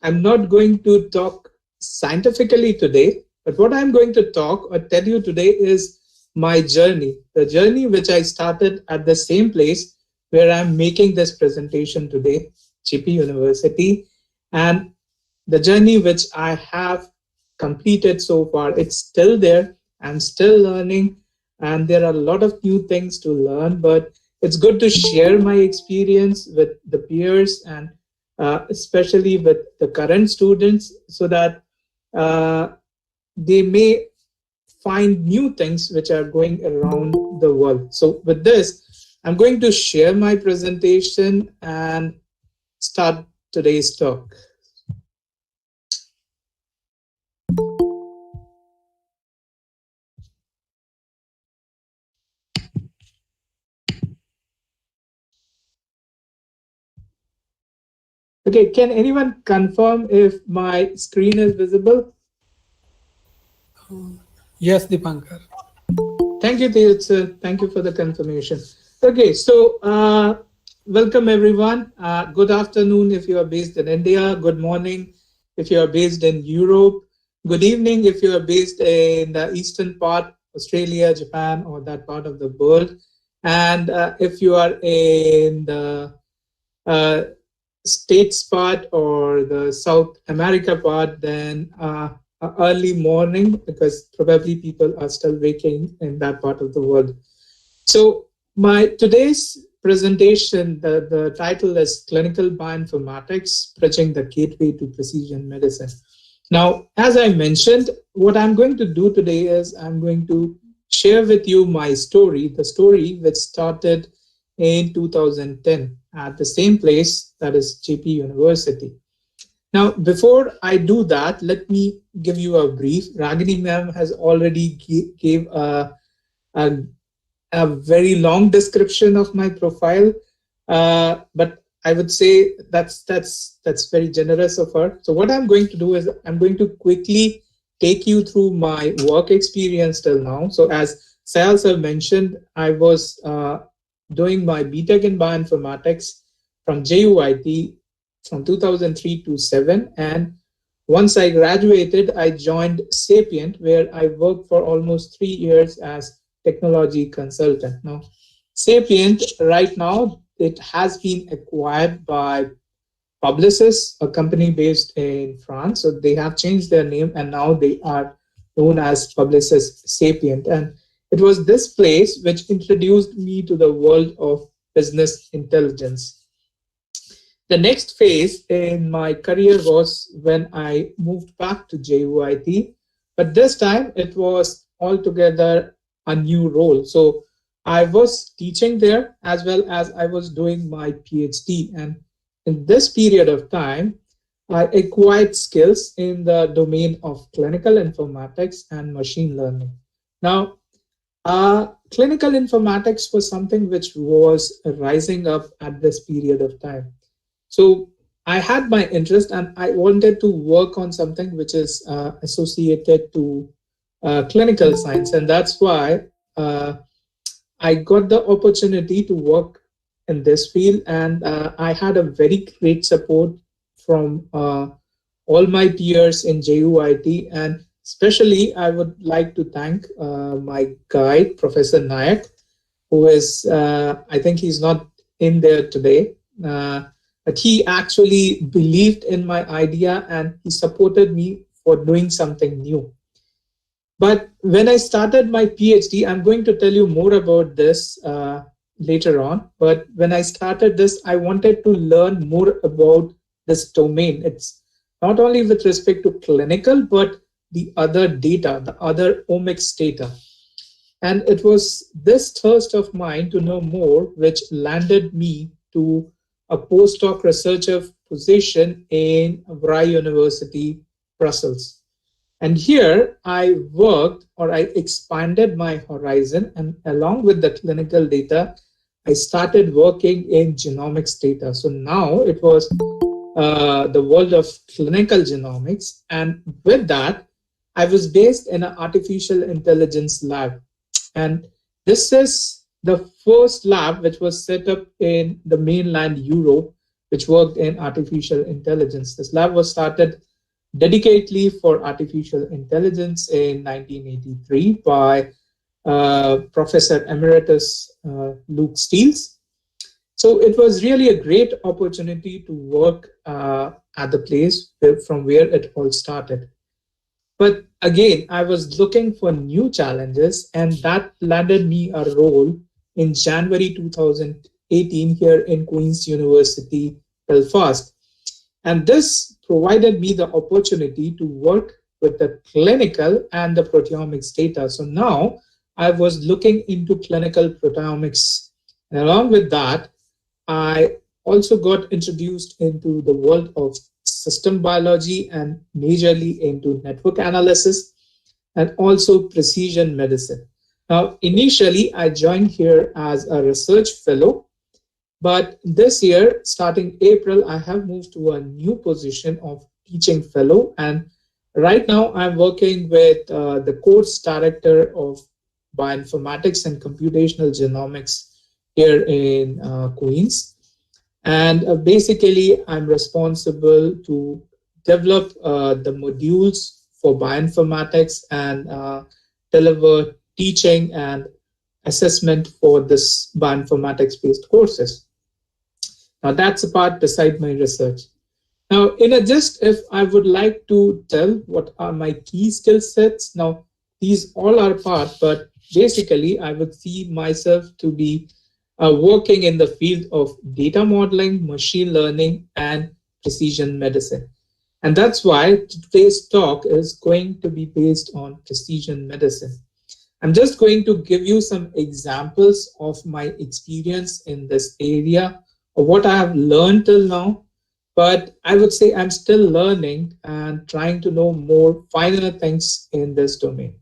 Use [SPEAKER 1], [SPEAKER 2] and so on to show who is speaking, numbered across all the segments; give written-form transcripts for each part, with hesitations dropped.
[SPEAKER 1] I'm not going to talk scientifically today, but what I'm going to talk or tell you today is my journey, the journey which I started at the same place where I'm making this presentation today, Jaypee University, and the journey which I have completed so far. It's still there. I'm still learning, and there are a lot of new things to learn, but it's good to share my experience with the peers and especially with the current students so that they may find new things which are going around the world. So with this, I'm going to share my presentation and start today's talk. Okay, can anyone confirm if my screen is visible?
[SPEAKER 2] Yes, Dipankar.
[SPEAKER 1] Thank you, Tirtha. Thank you for the confirmation. Okay, so welcome everyone. Good afternoon if you are based in India. Good morning if you are based in Europe. Good evening if you are based in the eastern part, Australia, Japan, or that part of the world. And if you are in the States part or the South America part, then early morning because probably people are still waking in that part of the world. So my today's presentation, the title is Clinical Bioinformatics, Bridging the Gateway to Precision Medicine. Now, as I mentioned, what I'm going to do today is I'm going to share with you my story, the story which started in 2010 at the same place, that is Jaypee University. Now, before I do that, let me give you a brief. Ragini ma'am has already gave a very long description of my profile, but I would say that's very generous of her. So what I'm going to do is I'm going to quickly take you through my work experience till now. So as Sayal sir mentioned, I was doing my BTech in Bioinformatics from JUIT from 2003 to 7, and once I graduated, I joined Sapient, where I worked for almost 3 years as technology consultant. Now, Sapient right now, it has been acquired by Publicis, a company based in France. So they have changed their name and now they are known as Publicis Sapient. And it was this place which introduced me to the world of business intelligence. The next phase in my career was when I moved back to JUIT, but this time it was altogether a new role. So I was teaching there as well as I was doing my PhD. And in this period of time, I acquired skills in the domain of clinical informatics and machine learning. Now, clinical informatics was something which was rising up at this period of time. So I had my interest and I wanted to work on something which is associated to clinical science. And that's why I got the opportunity to work in this field. And I had a very great support from all my peers in JUIT. And especially, I would like to thank my guide, Professor Nayak, who is, I think he's not in there today. But he actually believed in my idea and he supported me for doing something new. But when I started my PhD, I'm going to tell you more about this later on. But when I started this, I wanted to learn more about this domain. It's not only with respect to clinical, but the other data, the other omics data. And it was this thirst of mine to know more, which landed me to a postdoc researcher position in Vrij University, Brussels. And here I worked or I expanded my horizon, and along with the clinical data, I started working in genomics data. So now it was the world of clinical genomics. And with that, I was based in an artificial intelligence lab. And this is the first lab which was set up in the mainland Europe which worked in artificial intelligence. This lab was started dedicatedly for artificial intelligence in 1983 by Professor Emeritus Luke Steels. So it was really a great opportunity to work at the place from where it all started. But again, I was looking for new challenges, and that landed me a role in January 2018 here in Queen's University, Belfast. And this provided me the opportunity to work with the clinical and the proteomics data. So now I was looking into clinical proteomics. And along with that, I also got introduced into the world of system biology and majorly into network analysis and also precision medicine. Now, initially, I joined here as a research fellow, but this year, starting April, I have moved to a new position of teaching fellow. And right now, I'm working with the course director of Bioinformatics and Computational Genomics here in Queens. And basically, I'm responsible to develop the modules for bioinformatics and deliver teaching and assessment for this bioinformatics-based courses. Now, that's a part beside my research. Now, in a gist, if I would like to tell what are my key skill sets, now, these all are part, but basically, I would see myself to be working in the field of data modeling, machine learning, and precision medicine. And that's why today's talk is going to be based on precision medicine. I'm just going to give you some examples of my experience in this area, of what I have learned till now. But I would say I'm still learning and trying to know more finer things in this domain.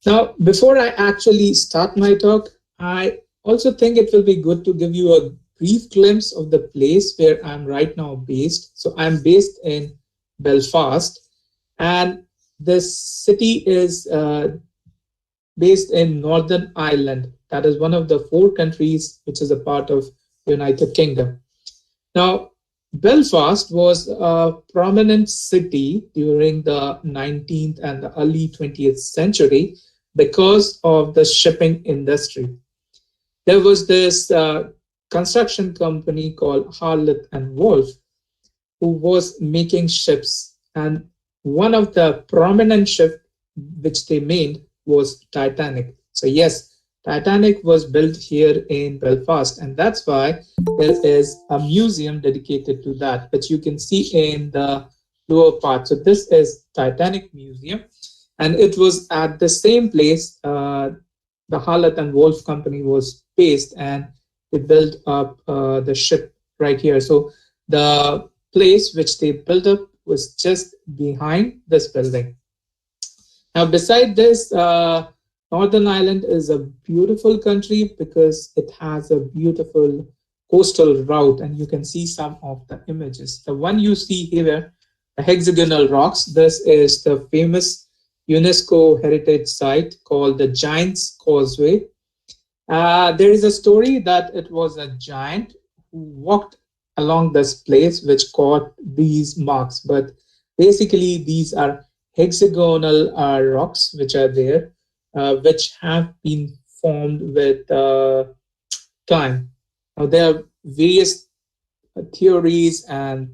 [SPEAKER 1] Now, before I actually start my talk, I also think it will be good to give you a brief glimpse of the place where I'm right now based. So I'm based in Belfast, and this city is based in Northern Ireland. That is one of the 4 countries which is a part of the United Kingdom. Now, Belfast was a prominent city during the 19th and the early 20th century because of the shipping industry. There was this construction company called Harlett and Wolff who was making ships, and one of the prominent ships which they made was Titanic. So yes, Titanic was built here in Belfast, and that's why there is a museum dedicated to that, which you can see in the lower part. So this is Titanic Museum, and it was at the same place the Harlett and Wolff company was based, and they built up the ship right here. So the place which they built up was just behind this building. Now, beside this, Northern Ireland is a beautiful country because it has a beautiful coastal route, and you can see some of the images. The one you see here, the hexagonal rocks, this is the famous UNESCO heritage site called the Giant's Causeway. There is a story that it was a giant who walked along this place which caught these marks, but basically these are hexagonal rocks which are there, which have been formed with time. Now, there are various theories and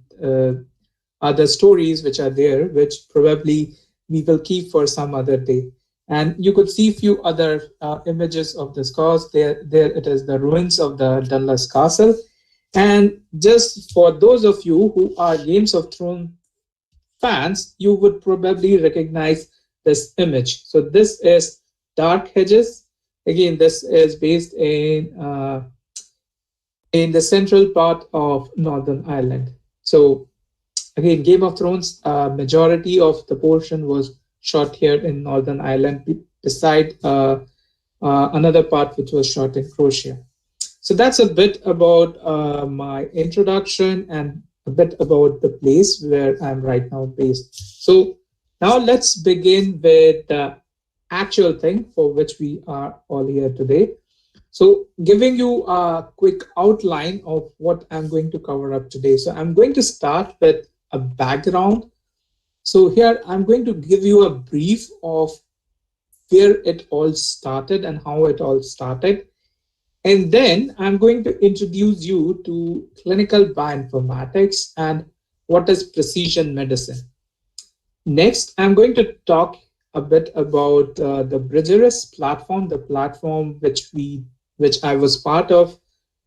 [SPEAKER 1] other stories which are there, which probably we will keep for some other day. And you could see a few other images of the scars. There it is, the ruins of the Dunluce Castle. And just for those of you who are Games of Thrones fans, you would probably recognize this image. So this is Dark Hedges. Again, this is based in the central part of Northern Ireland. So again, Game of Thrones, majority of the portion was shot here in Northern Ireland, beside another part which was shot in Croatia. So that's a bit about my introduction and a bit about the place where I'm right now based. So now let's begin with the actual thing for which we are all here today. So giving you a quick outline of what I'm going to cover up today. So I'm going to start with a background. So here I'm going to give you a brief of where it all started and how it all started. And then I'm going to introduce you to clinical bioinformatics and what is precision medicine. Next, I'm going to talk a bit about the Bridgeris platform, the platform which I was part of,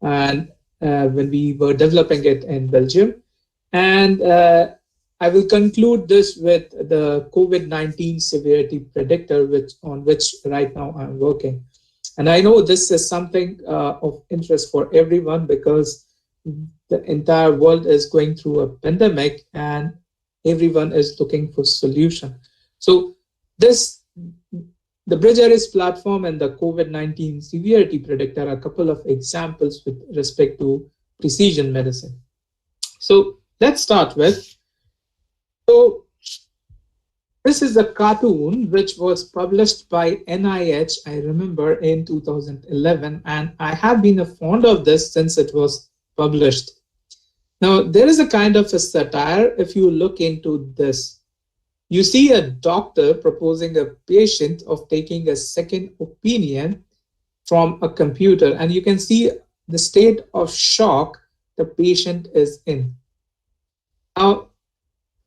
[SPEAKER 1] and when we were developing it in Belgium. And I will conclude this with the COVID-19 severity predictor, which right now I'm working. And I know this is something of interest for everyone because the entire world is going through a pandemic and everyone is looking for solution. So this, the Bridgeris platform and the COVID-19 severity predictor are a couple of examples with respect to precision medicine. So let's start with, so this is a cartoon which was published by NIH, I remember, in 2011, and I have been fond of this since it was published. Now, there is a kind of a satire if you look into this. You see a doctor proposing a patient of taking a second opinion from a computer, and you can see the state of shock the patient is in. Now,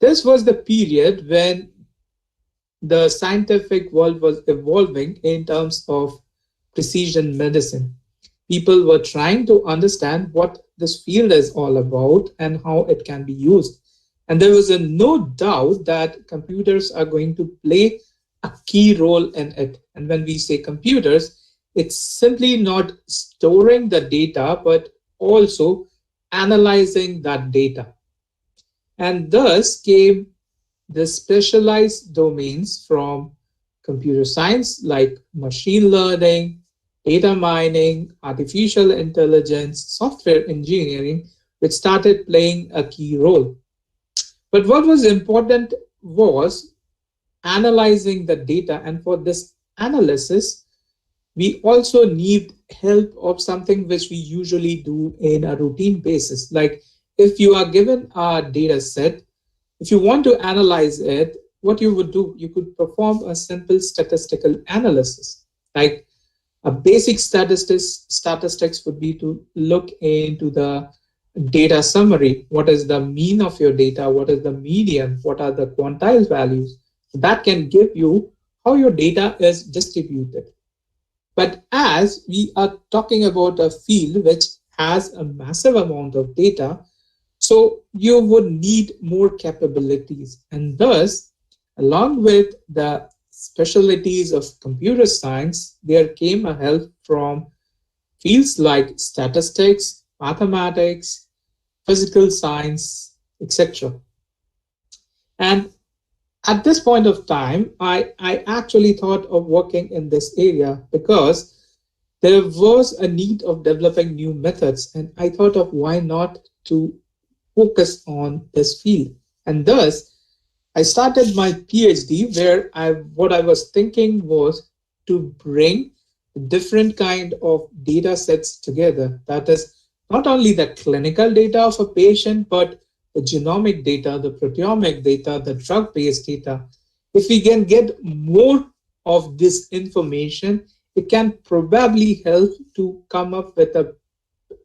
[SPEAKER 1] this was the period when the scientific world was evolving in terms of precision medicine. People were trying to understand what this field is all about and how it can be used. And there was no doubt that computers are going to play a key role in it. And when we say computers, it's simply not storing the data, but also analyzing that data. And thus came the specialized domains from computer science like machine learning, data mining, artificial intelligence, software engineering, which started playing a key role. But what was important was analyzing the data. And for this analysis, we also need help of something which we usually do in a routine basis. Like if you are given a data set, if you want to analyze it, what you would do, you could perform a simple statistical analysis. Like a basic statistics would be to look into the data summary. What is the mean of your data? What is the median? What are the quantile values? That can give you how your data is distributed. But as we are talking about a field which has a massive amount of data, so you would need more capabilities. And thus, along with the specialties of computer science, there came a help from fields like statistics, mathematics, physical science, etc. And at this point of time, I actually thought of working in this area because there was a need of developing new methods. And I thought of why not to focus on this field. And thus, I started my PhD where what I was thinking was to bring different kind of data sets together. That is not only the clinical data of a patient, but the genomic data, the proteomic data, the drug-based data. If we can get more of this information, it can probably help to come up with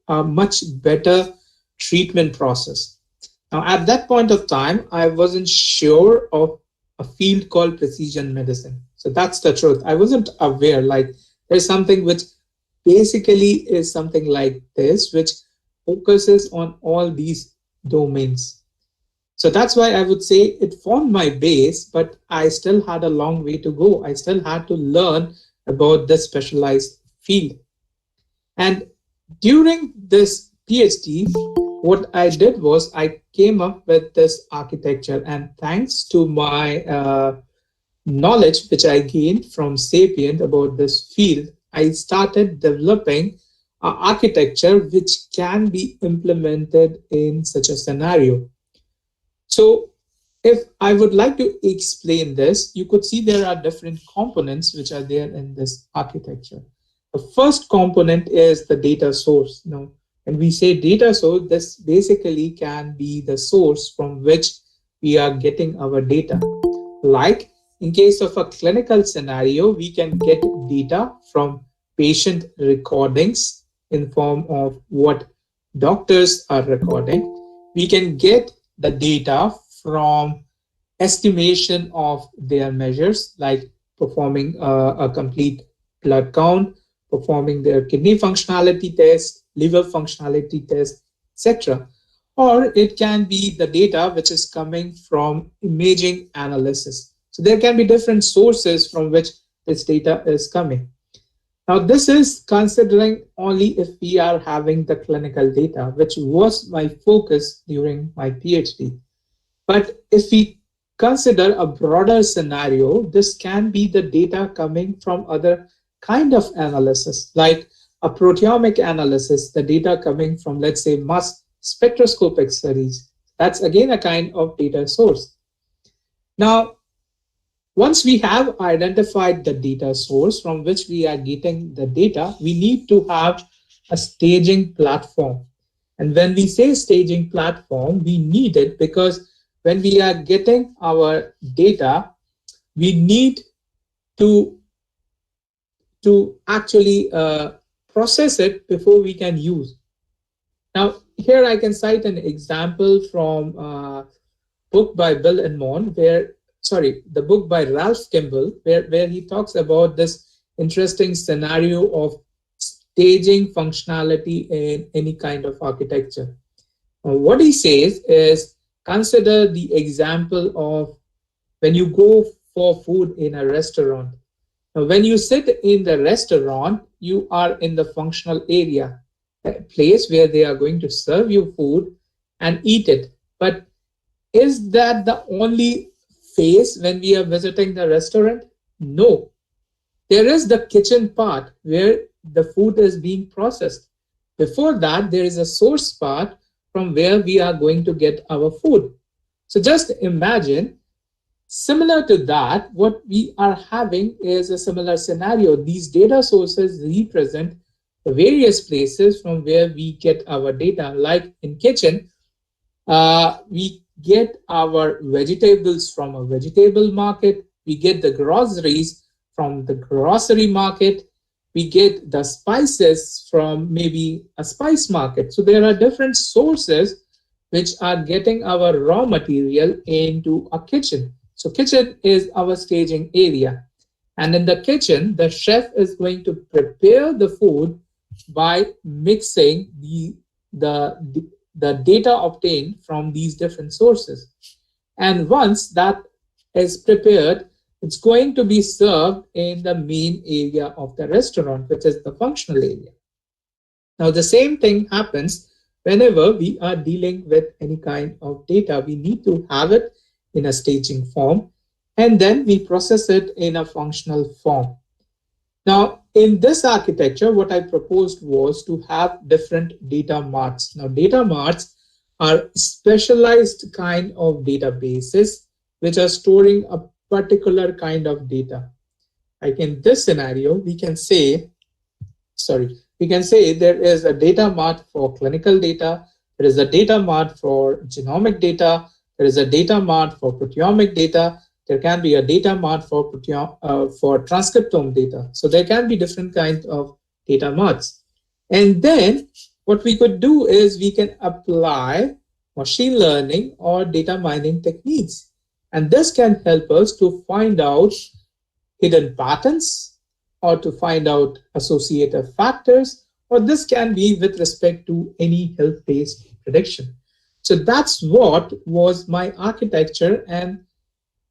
[SPEAKER 1] a much better treatment process. Now, at that point of time, I wasn't sure of a field called precision medicine. So that's the truth. I wasn't aware, like there's something which basically is something like this, which focuses on all these domains. So that's why I would say it formed my base, but I still had a long way to go. I still had to learn about this specialized field. And during this PhD, what I did was I came up with this architecture, and thanks to my knowledge which I gained from Sapient about this field, I started developing an architecture which can be implemented in such a scenario. So if I would like to explain this, you could see there are different components which are there in this architecture. The first component is the data source. Now, when we say data source, this basically can be the source from which we are getting our data. Like in case of a clinical scenario, we can get data from patient recordings in form of what doctors are recording. We can get the data from estimation of their measures, like performing a complete blood count, performing their kidney functionality test, liver functionality test, etc. Or it can be the data which is coming from imaging analysis. So there can be different sources from which this data is coming. Now, this is considering only if we are having the clinical data, which was my focus during my PhD. But if we consider a broader scenario, this can be the data coming from other kind of analysis, like a proteomic analysis, the data coming from, let's say, mass spectroscopic studies. That's again a kind of data source. Now, once we have identified the data source from which we are getting the data, we need to have a staging platform. And when we say staging platform, we need it because when we are getting our data, we need to actually process it before we can use. Now, here I can cite an example from a book by Bill and Mon, the book by Ralph Kimball, where he talks about this interesting scenario of staging functionality in any kind of architecture. What he says is, consider the example of when you go for food in a restaurant. Now, when you sit in the restaurant, you are in the functional area, a place where they are going to serve you food and eat it. But is that the only phase when we are visiting the restaurant? No. There is the kitchen part where the food is being processed. Before that, there is a source part from where we are going to get our food. So just imagine, similar to that, what we are having is a similar scenario. These data sources represent the various places from where we get our data. Like in kitchen, we get our vegetables from a vegetable market. We get the groceries from the grocery market. We get the spices from maybe a spice market. So there are different sources which are getting our raw material into a kitchen. So kitchen is our staging area. And in the kitchen, the chef is going to prepare the food by mixing the data obtained from these different sources. And once that is prepared, it's going to be served in the main area of the restaurant, which is the functional area. Now, the same thing happens whenever we are dealing with any kind of data. We need to have it in a staging form, and then we process it in a functional form. Now, in this architecture, what I proposed was to have different data marts. Now, data marts are specialized kind of databases which are storing a particular kind of data. Like in this scenario, we can say there is a data mart for clinical data, there is a data mart for genomic data, there is a data mart for proteomic data, there can be a data mart for transcriptome data. So there can be different kinds of data marts. And then what we could do is we can apply machine learning or data mining techniques. And this can help us to find out hidden patterns or to find out associative factors, or this can be with respect to any health-based prediction. So that's what was my architecture, and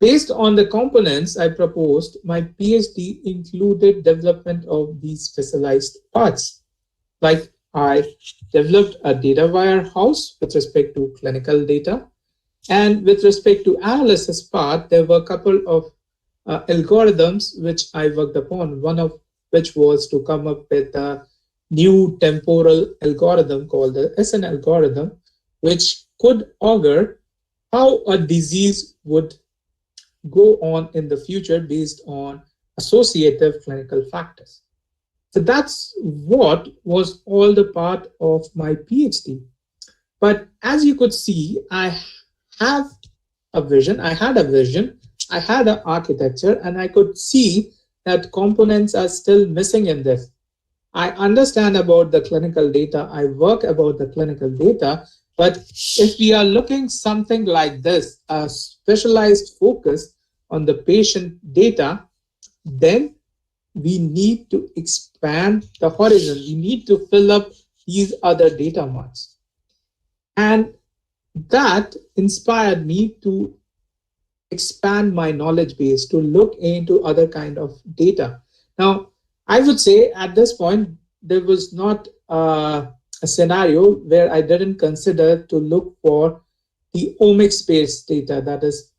[SPEAKER 1] based on the components I proposed, my PhD included development of these specialized parts. Like I developed a data warehouse with respect to clinical data. And with respect to analysis part, there were a couple of algorithms which I worked upon, one of which was to come up with a new temporal algorithm called the SN algorithm, which could augur how a disease would go on in the future based on associative clinical factors. So that's what was all the part of my PhD. But as you could see, I have a vision, I had a vision, I had an architecture, and I could see that components are still missing in this. I understand about the clinical data, I work about the clinical data, but if we are looking something like this, a specialized focus on the patient data, then we need to expand the horizon. We need to fill up these other data marts. And that inspired me to expand my knowledge base, to look into other kind of data. Now, I would say at this point, there was not a scenario where I didn't consider to look for the omics-based data. That is,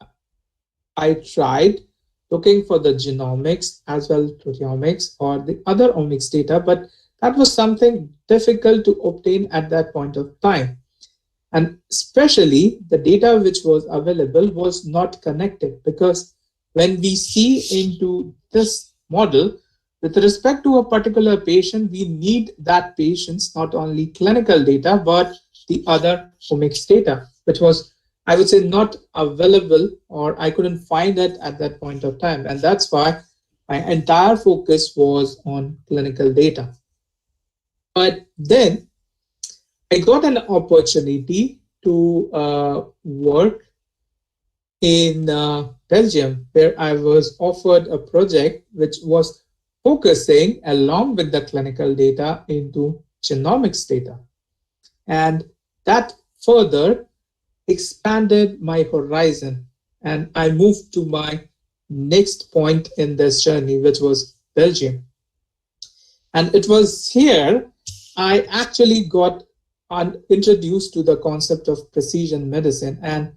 [SPEAKER 1] I tried looking for the genomics as well as proteomics or the other omics data, but that was something difficult to obtain at that point of time. And especially the data which was available was not connected, because when we see into this model, with respect to a particular patient, we need that patient's not only clinical data, but the other omics data, which was, I would say, not available, or I couldn't find it at that point of time. And that's why my entire focus was on clinical data. But then I got an opportunity to work in Belgium, where I was offered a project which was focusing along with the clinical data into genomics data. And that further expanded my horizon, and I moved to my next point in this journey, which was Belgium. And it was here I actually got introduced to the concept of precision medicine. And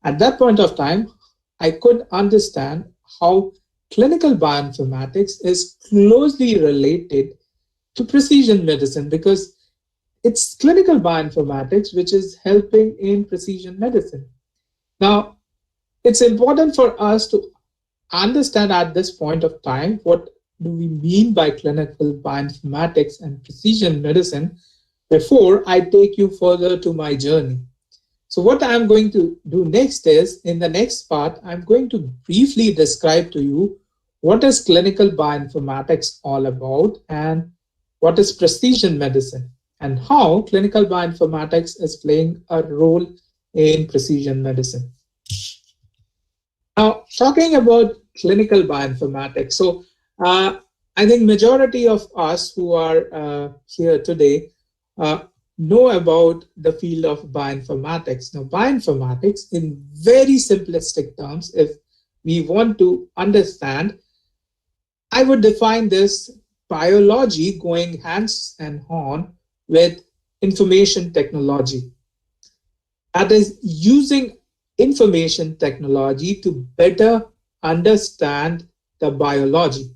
[SPEAKER 1] at that point of time, I could understand how clinical bioinformatics is closely related to precision medicine, because it's clinical bioinformatics which is helping in precision medicine. Now, it's important for us to understand at this point of time what do we mean by clinical bioinformatics and precision medicine before I take you further to my journey. So what I'm going to do next is, in the next part, I'm going to briefly describe to you what is clinical bioinformatics all about and what is precision medicine and how clinical bioinformatics is playing a role in precision medicine. Now, talking about clinical bioinformatics, so I think majority of us who are here today know about the field of bioinformatics. Now, bioinformatics, in very simplistic terms, if we want to understand, I would define this biology going hands and on with information technology. That is, using information technology to better understand the biology.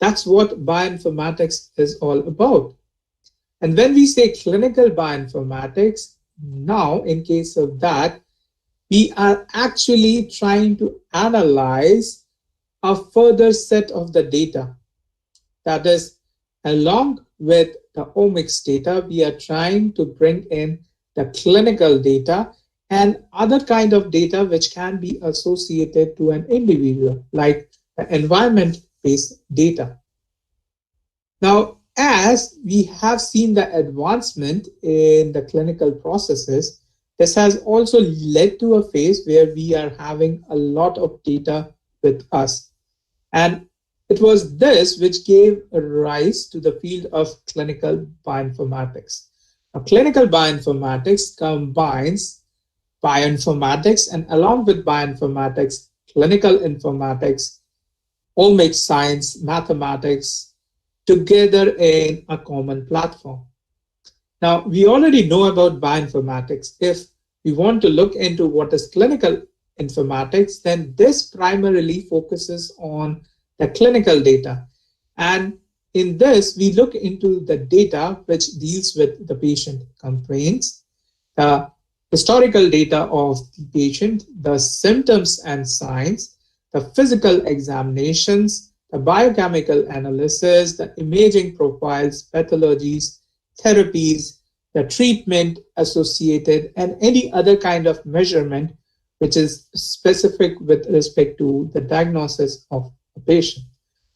[SPEAKER 1] That's what bioinformatics is all about. And when we say clinical bioinformatics, now in case of that, we are actually trying to analyze a further set of the data. That is, along with the omics data, we are trying to bring in the clinical data and other kind of data which can be associated to an individual, like the environment-based data. Now, as we have seen the advancement in the clinical processes, this has also led to a phase where we are having a lot of data with us. And it was this which gave rise to the field of clinical bioinformatics. Now, clinical bioinformatics combines bioinformatics and, along with bioinformatics, clinical informatics, omics science, mathematics, together in a common platform. Now, we already know about bioinformatics. If we want to look into what is clinical informatics, then this primarily focuses on the clinical data. And in this, we look into the data which deals with the patient complaints, the historical data of the patient, the symptoms and signs, the physical examinations, the biochemical analysis, the imaging profiles, pathologies, therapies, the treatment associated, and any other kind of measurement which is specific with respect to the diagnosis of a patient.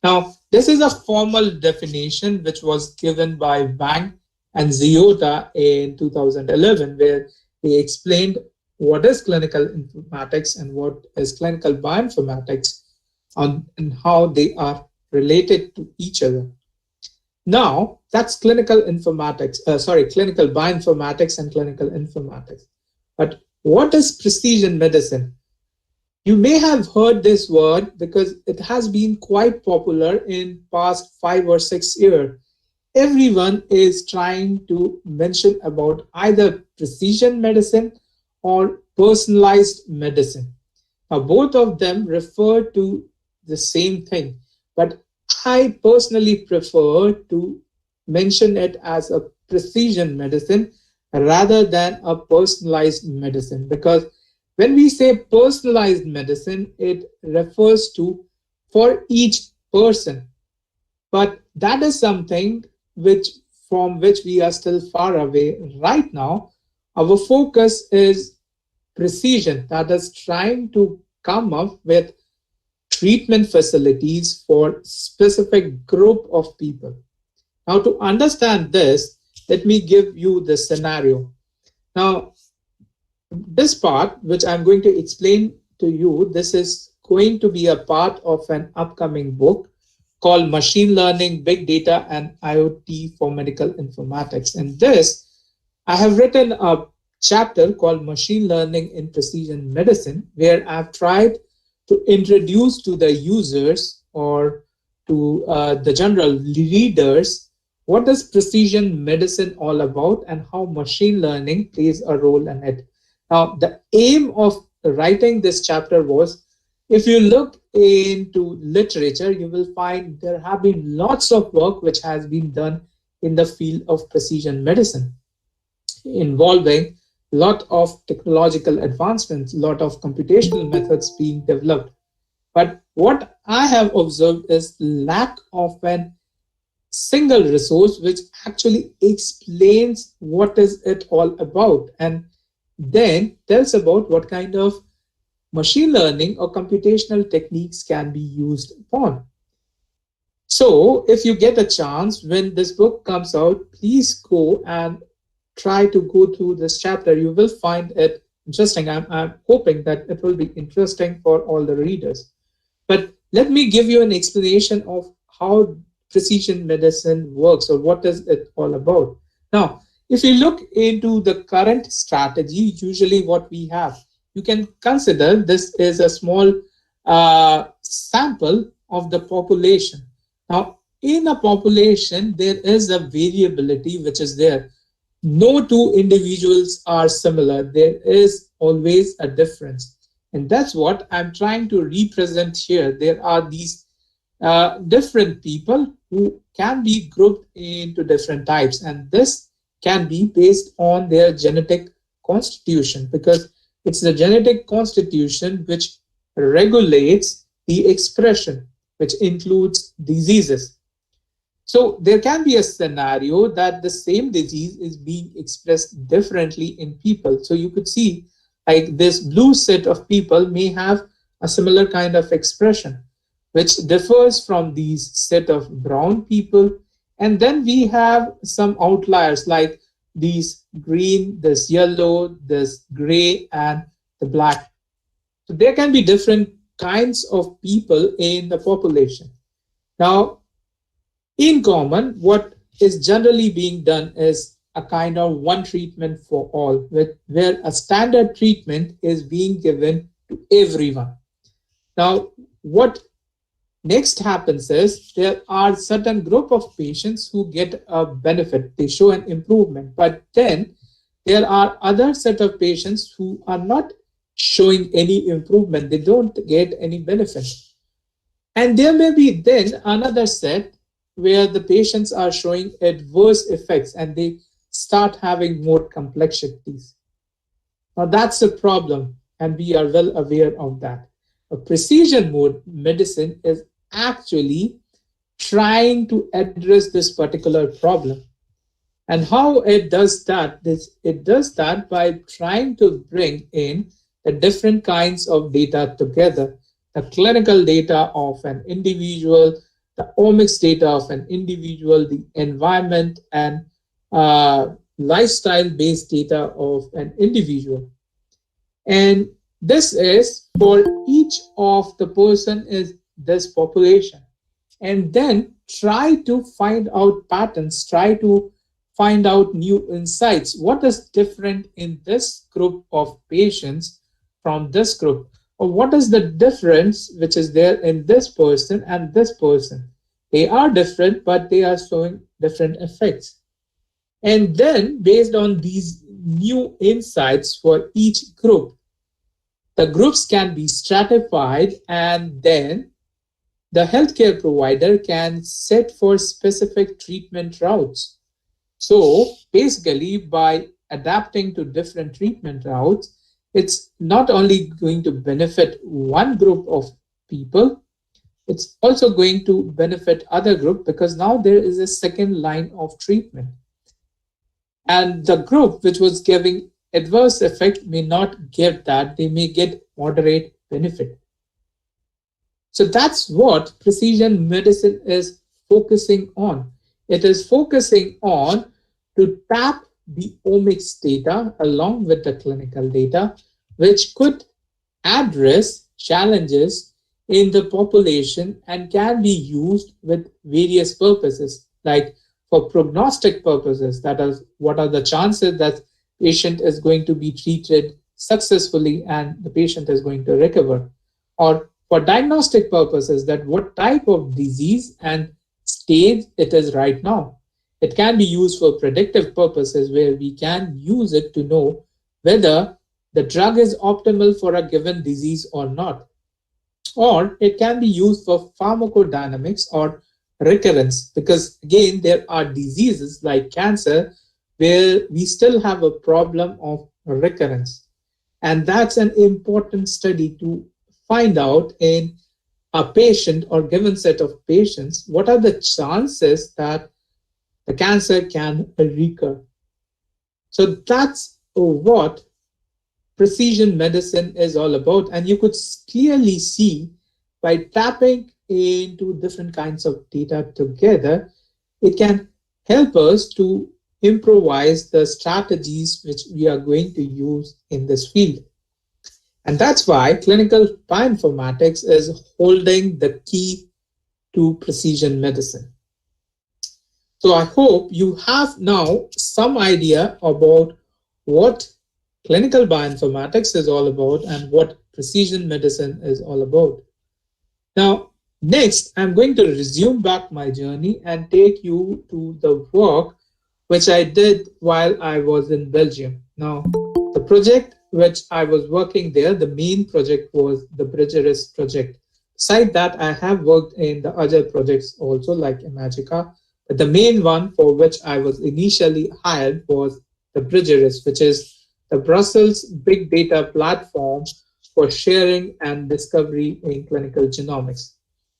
[SPEAKER 1] Now, this is a formal definition which was given by Wang and Ziota in 2011, where they explained what is clinical informatics and what is clinical bioinformatics and how they are related to each other. Now, that's clinical bioinformatics and clinical informatics. But what is precision medicine? You may have heard this word because it has been quite popular in past 5 or 6 years. Everyone is trying to mention about either precision medicine or personalized medicine. Now, both of them refer to the same thing, but I personally prefer to mention it as a precision medicine rather than a personalized medicine, because when we say personalized medicine, it refers to for each person. But that is something from which we are still far away right now. Our focus is precision, that is trying to come up with treatment facilities for specific group of people. Now, to understand this, let me give you the scenario. Now, this part, which I'm going to explain to you, this is going to be a part of an upcoming book called Machine Learning, Big Data, and IoT for Medical Informatics. And this, I have written a chapter called Machine Learning in Precision Medicine, where I've tried to introduce to the users or to the general readers what is precision medicine all about and how machine learning plays a role in it. Now, the aim of writing this chapter was, if you look into literature, you will find there have been lots of work which has been done in the field of precision medicine, involving a lot of technological advancements, a lot of computational methods being developed. But what I have observed is lack of an single resource which actually explains what is it all about and then tells about what kind of machine learning or computational techniques can be used upon. So if you get a chance, when this book comes out, please go and try to go through this chapter. You will find it interesting. I'm hoping that it will be interesting for all the readers. But let me give you an explanation of how precision medicine works or what is it all about. Now, if you look into the current strategy, usually what we have, you can consider this is a small sample of the population. Now, in a population, there is a variability which is there. No two individuals are similar. There is always a difference. And that's what I'm trying to represent here. There are these different people who can be grouped into different types. And this can be based on their genetic constitution, because it's the genetic constitution which regulates the expression, which includes diseases. So there can be a scenario that the same disease is being expressed differently in people. So you could see like this blue set of people may have a similar kind of expression, which differs from these set of brown people. And then we have some outliers like these green, this yellow, this gray, and the black. So there can be different kinds of people in the population. Now, in common, what is generally being done is a kind of one treatment for all, where a standard treatment is being given to everyone. Now, what next happens is there are certain group of patients who get a benefit, they show an improvement, but then there are other set of patients who are not showing any improvement, they don't get any benefit. And there may be then another set where the patients are showing adverse effects and they start having more complexities. Now that's a problem, and we are well aware of that. A precision medicine is actually trying to address this particular problem. And how it does that? It does that by trying to bring in the different kinds of data together. The clinical data of an individual, the omics data of an individual, the environment and lifestyle-based data of an individual. And this is for each of the person is this population. And then try to find out patterns, try to find out new insights. What is different in this group of patients from this group? Or what is the difference which is there in this person and this person? They are different, but they are showing different effects. And then based on these new insights for each group, the groups can be stratified, and then the healthcare provider can set for specific treatment routes. So basically, by adapting to different treatment routes, it's not only going to benefit one group of people, it's also going to benefit other group, because now there is a second line of treatment. And the group which was giving adverse effect may not get that, they may get moderate benefit. So that's what precision medicine is focusing on. It is focusing on to tap the omics data along with the clinical data, which could address challenges in the population and can be used with various purposes, like for prognostic purposes, that is, what are the chances that patient is going to be treated successfully and the patient is going to recover, or for diagnostic purposes, that what type of disease and stage it is right now. It can be used for predictive purposes, where we can use it to know whether the drug is optimal for a given disease or not. Or it can be used for pharmacodynamics or recurrence, because again, there are diseases like cancer where we still have a problem of recurrence. And that's an important study to find out in a patient or given set of patients, what are the chances that the cancer can recur. So that's what precision medicine is all about. And you could clearly see by tapping into different kinds of data together, it can help us to improvise the strategies which we are going to use in this field. And that's why clinical bioinformatics is holding the key to precision medicine. So I hope you have now some idea about what clinical bioinformatics is all about and what precision medicine is all about. Now, next, I'm going to resume back my journey and take you to the work which I did while I was in Belgium. Now, the project which I was working there, the main project was the Bridgeris project. Besides that, I have worked in the other projects also, like Imagica. But the main one for which I was initially hired was the Bridgeris, which is the Brussels big data platform for sharing and discovery in clinical genomics.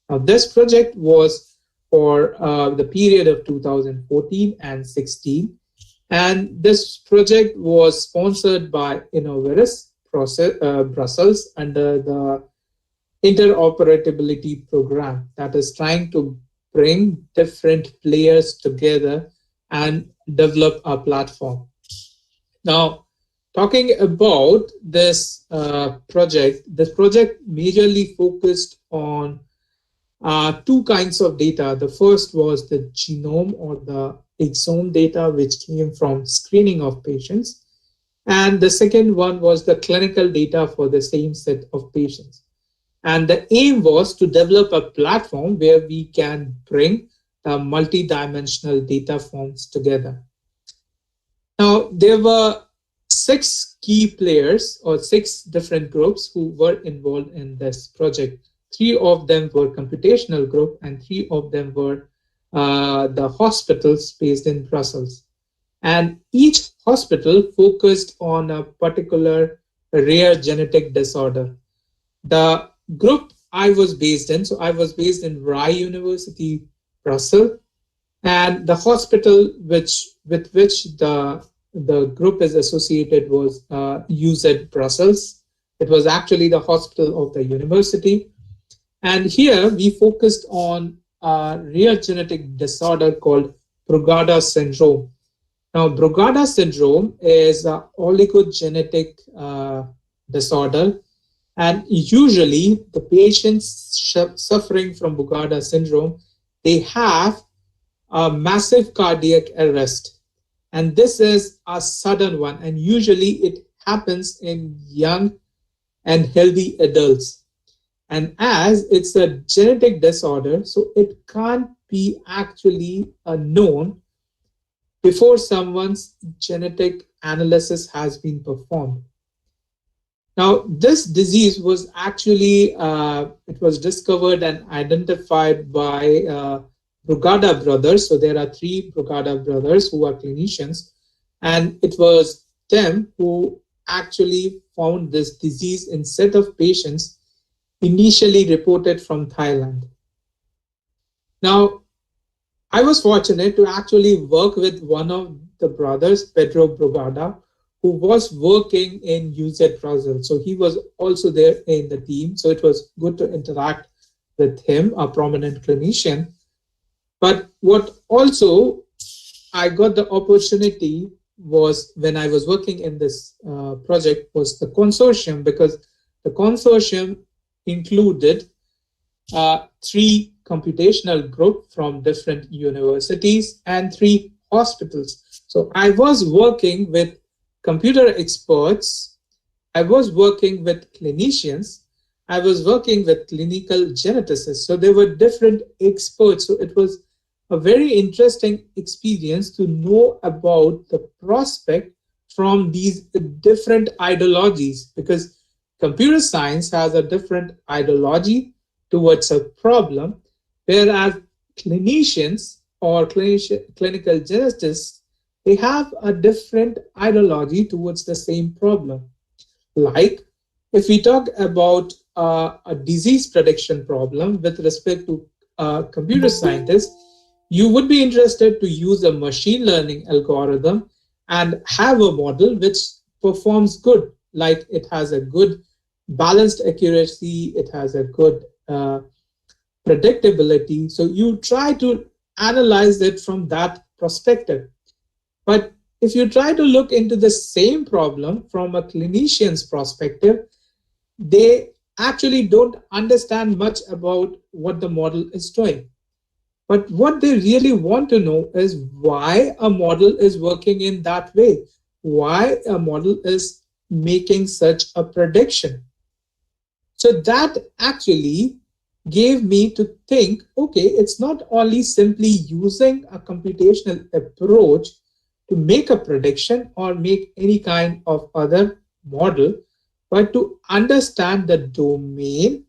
[SPEAKER 1] Now, this project was for the period of 2014 and 16. And this project was sponsored by Innovaris Brussels under the interoperability program, that is trying to bring different players together and develop a platform. Now, talking about this project majorly focused on two kinds of data. The first was the genome or the exome data, which came from screening of patients. And the second one was the clinical data for the same set of patients. And the aim was to develop a platform where we can bring the multi-dimensional data forms together. Now, there were 6 key players or 6 different groups who were involved in this project. 3 of them were computational group and 3 of them were the hospitals based in Brussels. And each hospital focused on a particular rare genetic disorder. The group I was based in. So I was based in Rye University, Brussels, and the hospital with which the group is associated was UZ Brussels. It was actually the hospital of the university. And here we focused on a rare genetic disorder called Brugada syndrome. Now, Brugada syndrome is an oligogenetic disorder, and usually the patients suffering from Brugada syndrome, they have a massive cardiac arrest, and this is a sudden one, and usually it happens in young and healthy adults. And as it's a genetic disorder, so it can't be actually known before someone's genetic analysis has been performed. Now, this disease was actually, it was discovered and identified by Brugada brothers. So there are 3 Brugada brothers who are clinicians, and it was them who actually found this disease in set of patients initially reported from Thailand. Now, I was fortunate to actually work with one of the brothers, Pedro Brugada, who was working in UZ Brazil. So he was also there in the team. So it was good to interact with him, a prominent clinician. But what also I got the opportunity was when I was working in this project was the consortium, because the consortium included 3 computational groups from different universities and 3 hospitals. So I was working with computer experts, I was working with clinicians, I was working with clinical geneticists. So there were different experts. So it was a very interesting experience to know about the prospect from these different ideologies, because computer science has a different ideology towards a problem, whereas clinicians or clinical geneticists, they have a different ideology towards the same problem. Like if we talk about a disease prediction problem with respect to computer scientists, you would be interested to use a machine learning algorithm and have a model which performs good, like it has a good balanced accuracy, it has a good predictability. So you try to analyze it from that perspective. But if you try to look into the same problem from a clinician's perspective, they actually don't understand much about what the model is doing. But what they really want to know is why a model is working in that way, why a model is making such a prediction. So that actually gave me to think, okay, it's not only simply using a computational approach to make a prediction or make any kind of other model, but to understand the domain,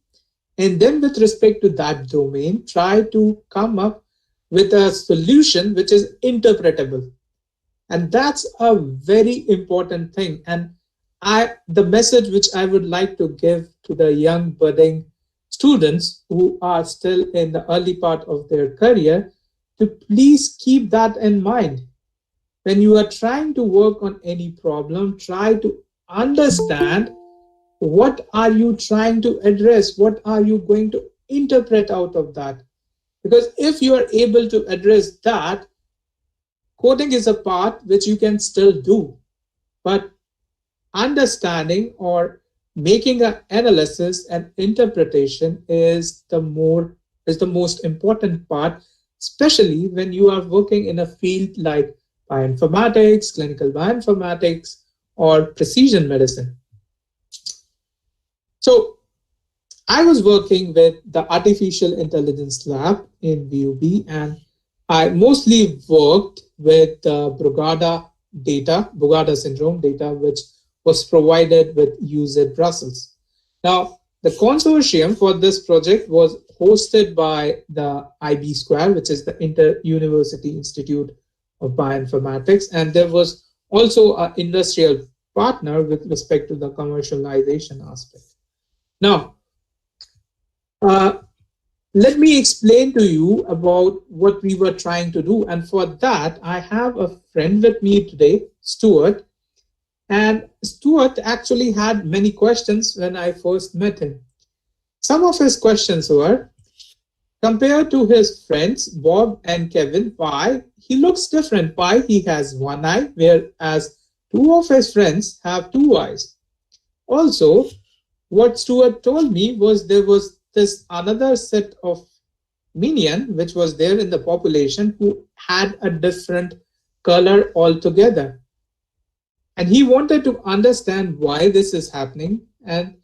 [SPEAKER 1] and then with respect to that domain, try to come up with a solution which is interpretable. And that's a very important thing. And the message which I would like to give to the young budding students who are still in the early part of their career, to please keep that in mind. When you are trying to work on any problem, try to understand what are you trying to address, what are you going to interpret out of that. Because if you are able to address that, coding is a part which you can still do. But understanding or making an analysis and interpretation is the most important part, especially when you are working in a field like bioinformatics, clinical bioinformatics, or precision medicine. So I was working with the Artificial Intelligence Lab in VUB, and I mostly worked with Brugada syndrome data, which was provided with UZ Brussels. Now, the consortium for this project was hosted by the IB Square, which is the Inter-University Institute of Bioinformatics, and there was also an industrial partner with respect to the commercialization aspect. Now, Uh, Let me explain to you about what we were trying to do. And for that, I have a friend with me today, Stuart. And Stuart actually had many questions when I first met him. Some of his questions were, compared to his friends, Bob and Kevin, why he looks different, why he has one eye, whereas two of his friends have two eyes. Also, what Stuart told me was there was this another set of minion which was there in the population who had a different color altogether. And he wanted to understand why this is happening and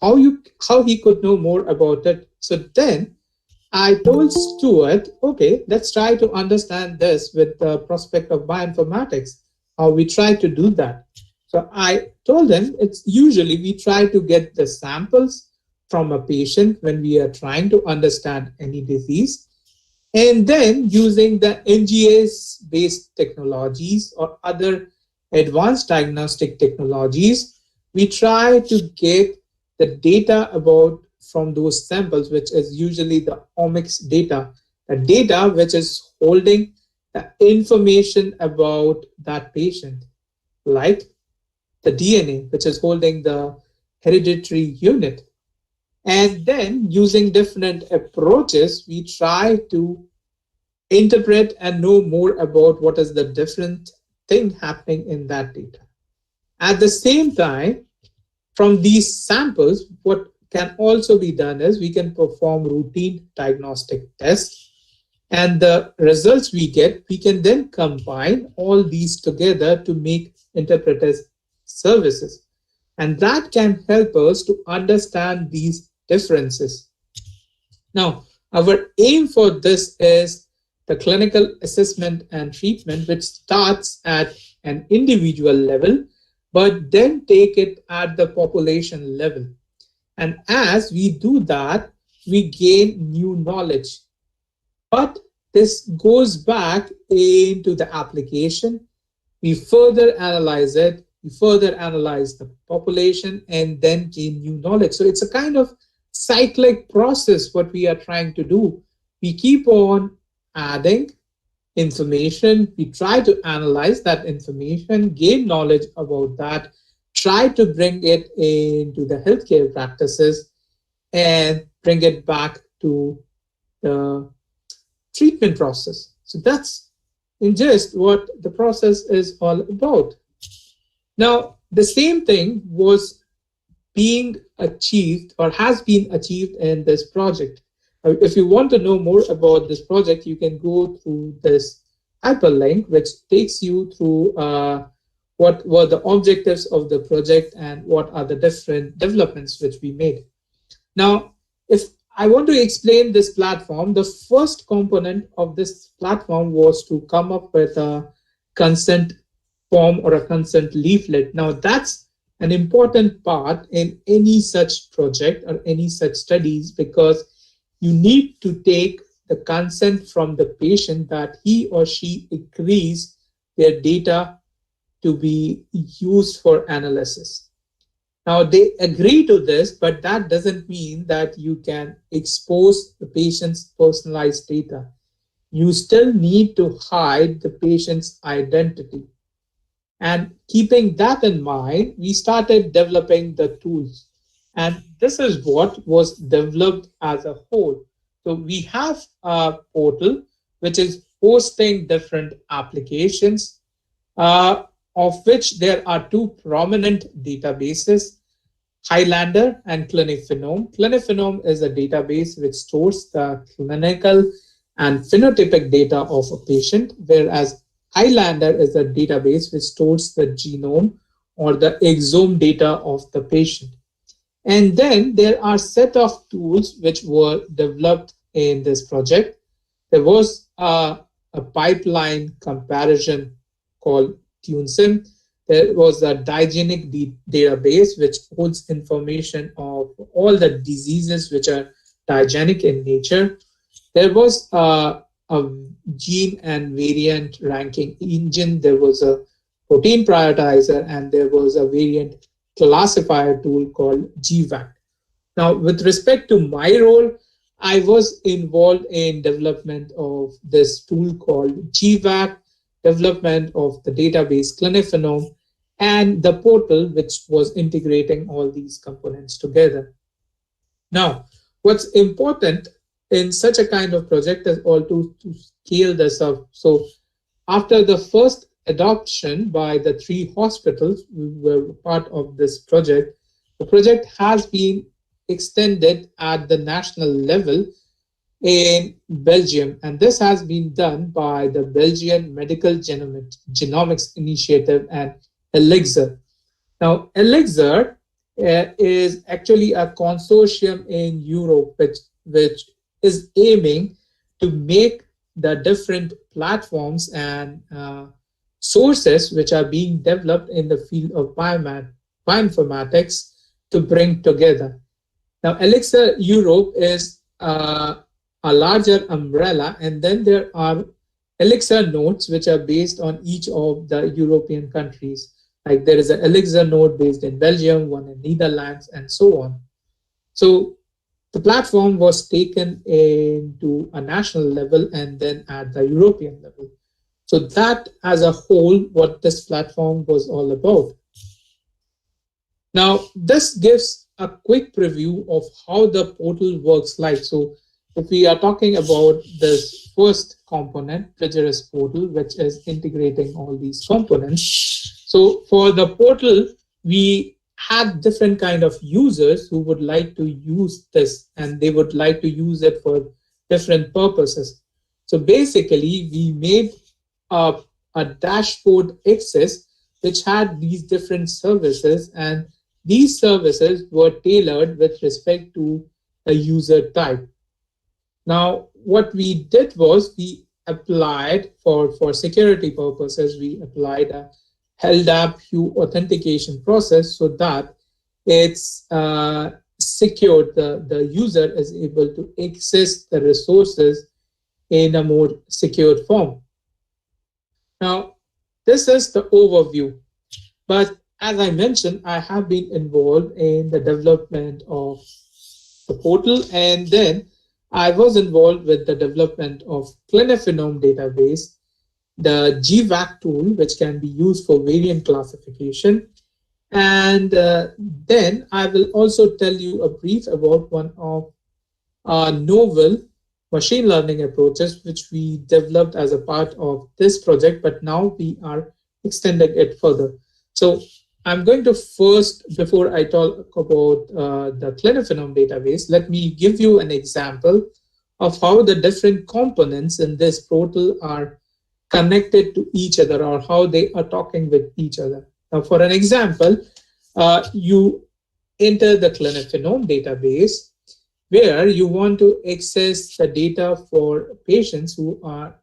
[SPEAKER 1] how he could know more about it. So then I told Stuart, okay, let's try to understand this with the prospect of bioinformatics, how we try to do that. So I told him it's usually we try to get the samples from a patient when we are trying to understand any disease. And then using the NGS based technologies or other advanced diagnostic technologies, we try to get the data about from those samples, which is usually the omics data, the data which is holding the information about that patient, like the DNA, which is holding the hereditary unit. And then using different approaches, we try to interpret and know more about what is the different thing happening in that data. At the same time, from these samples, what can also be done is we can perform routine diagnostic tests, and the results we get, we can then combine all these together to make interpretive services. And that can help us to understand these differences. Now, our aim for this is the clinical assessment and treatment, which starts at an individual level, but then take it at the population level. And as we do that, we gain new knowledge. But this goes back into the application. We further analyze it, we further analyze the population, and then gain new knowledge. So it's a kind of cyclic process, what we are trying to do. We keep on adding information, we try to analyze that information, gain knowledge about that, try to bring it into the healthcare practices, and bring it back to the treatment process. So that's in just what the process is all about. Now, the same thing was being achieved or has been achieved in this project. If you want to know more about this project, you can go through this hyperlink, which takes you through what were the objectives of the project and what are the different developments which we made. Now, if I want to explain this platform, the first component of this platform was to come up with a consent form or a consent leaflet. Now, that's an important part in any such project or any such studies, because you need to take the consent from the patient that he or she agrees their data to be used for analysis. Now, they agree to this, but that doesn't mean that you can expose the patient's personalized data. You still need to hide the patient's identity. And keeping that in mind, we started developing the tools. And this is what was developed as a whole. So we have a portal which is hosting different applications, of which there are two prominent databases, Highlander and Clinifinome. Clinifinome is a database which stores the clinical and phenotypic data of a patient, whereas Highlander is a database which stores the genome or the exome data of the patient. And then there are a set of tools which were developed in this project. There was a pipeline comparison called TuneSim. There was a digenic database which holds information of all the diseases which are digenic in nature. There was a gene and variant ranking engine. There was a protein prioritizer, and there was a variant classifier tool called GVAC. Now, with respect to my role, I was involved in development of this tool called GVAC, development of the database Clinifinome, and the portal which was integrating all these components together. Now, what's important in such a kind of project is all to scale this up. So after the first adoption by the 3 hospitals who were part of this project, the project has been extended at the national level in Belgium, and this has been done by the Belgian Medical Genomics Initiative and Elixir. Now, Elixir is actually a consortium in Europe which is aiming to make the different platforms and sources which are being developed in the field of bioinformatics to bring together. Now, Elixir Europe is a larger umbrella, and then there are Elixir nodes which are based on each of the European countries. Like there is an Elixir node based in Belgium, one in Netherlands, and so on. So the platform was taken into a national level and then at the European level. So that as a whole, what this platform was all about. Now, this gives a quick preview of how the portal works like. So if we are talking about this first component, Bridgeris portal, which is integrating all these components. So for the portal, we had different kind of users who would like to use this, and they would like to use it for different purposes. So basically, we made a dashboard access which had these different services, and these services were tailored with respect to a user type. Now, what we did was we applied for security purposes, we applied a LDAP Hue authentication process so that it's secured. The user is able to access the resources in a more secured form. Now, this is the overview. But as I mentioned, I have been involved in the development of the portal, and then I was involved with the development of Clinifinome database, the GVAC tool, which can be used for variant classification. And then I will also tell you a brief about one of our novel machine learning approaches, which we developed as a part of this project, but now we are extending it further. So I'm going to first, before I talk about the Clinifinome database, let me give you an example of how the different components in this portal are connected to each other, or how they are talking with each other. Now, for an example, you enter the Clinifinome database where you want to access the data for patients who are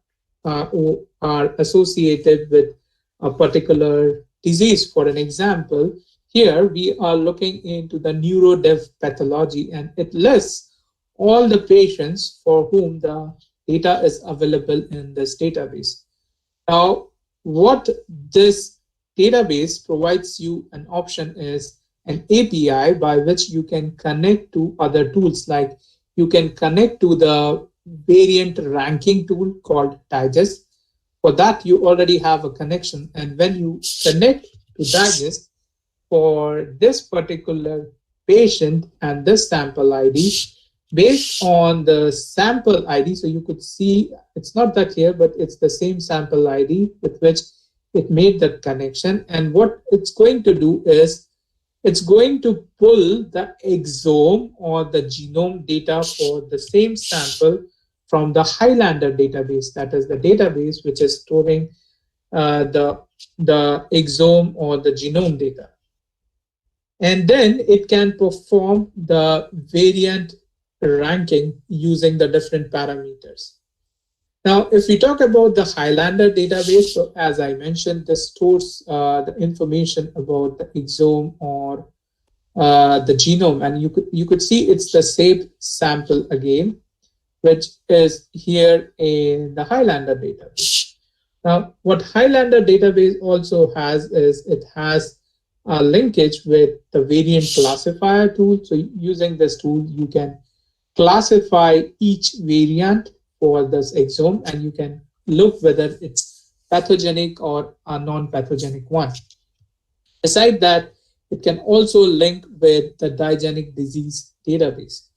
[SPEAKER 1] associated with a particular disease. For an example, here we are looking into the neurodev pathology, and it lists all the patients for whom the data is available in this database. Now, what this database provides you an option is an API by which you can connect to other tools. Like you can connect to the variant ranking tool called Digest. For that, you already have a connection. And when you connect to Digest for this particular patient and this sample ID, based on the sample ID, so you could see, it's not that clear, but it's the same sample ID with which it made that connection. And what it's going to do is, it's going to pull the exome or the genome data for the same sample from the Highlander database. That is the database which is storing the exome or the genome data. And then it can perform the variant ranking using the different parameters. Now, if we talk about the Highlander database, so as I mentioned, this stores the information about the exome or the genome, and you could see it's the same sample again, which is here in the Highlander database. Now, what Highlander database also has is it has a linkage with the variant classifier tool. So using this tool, you can classify each variant for this exome, and you can look whether it's pathogenic or a non-pathogenic one. Besides that, it can also link with the diagenic disease database.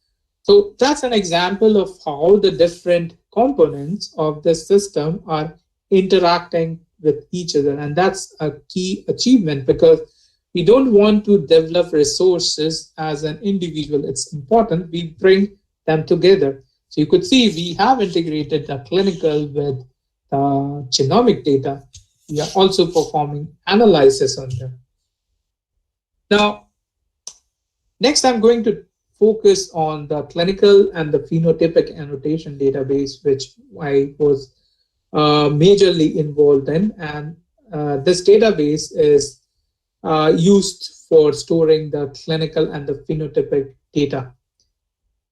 [SPEAKER 1] So that's an example of how the different components of the system are interacting with each other. And that's a key achievement, because we don't want to develop resources as an individual. It's important we bring them together. So you could see we have integrated the clinical with the genomic data. We are also performing analysis on them. Now, next I'm going to focus on the clinical and the phenotypic annotation database, which I was majorly involved in. And this database is used for storing the clinical and the phenotypic data.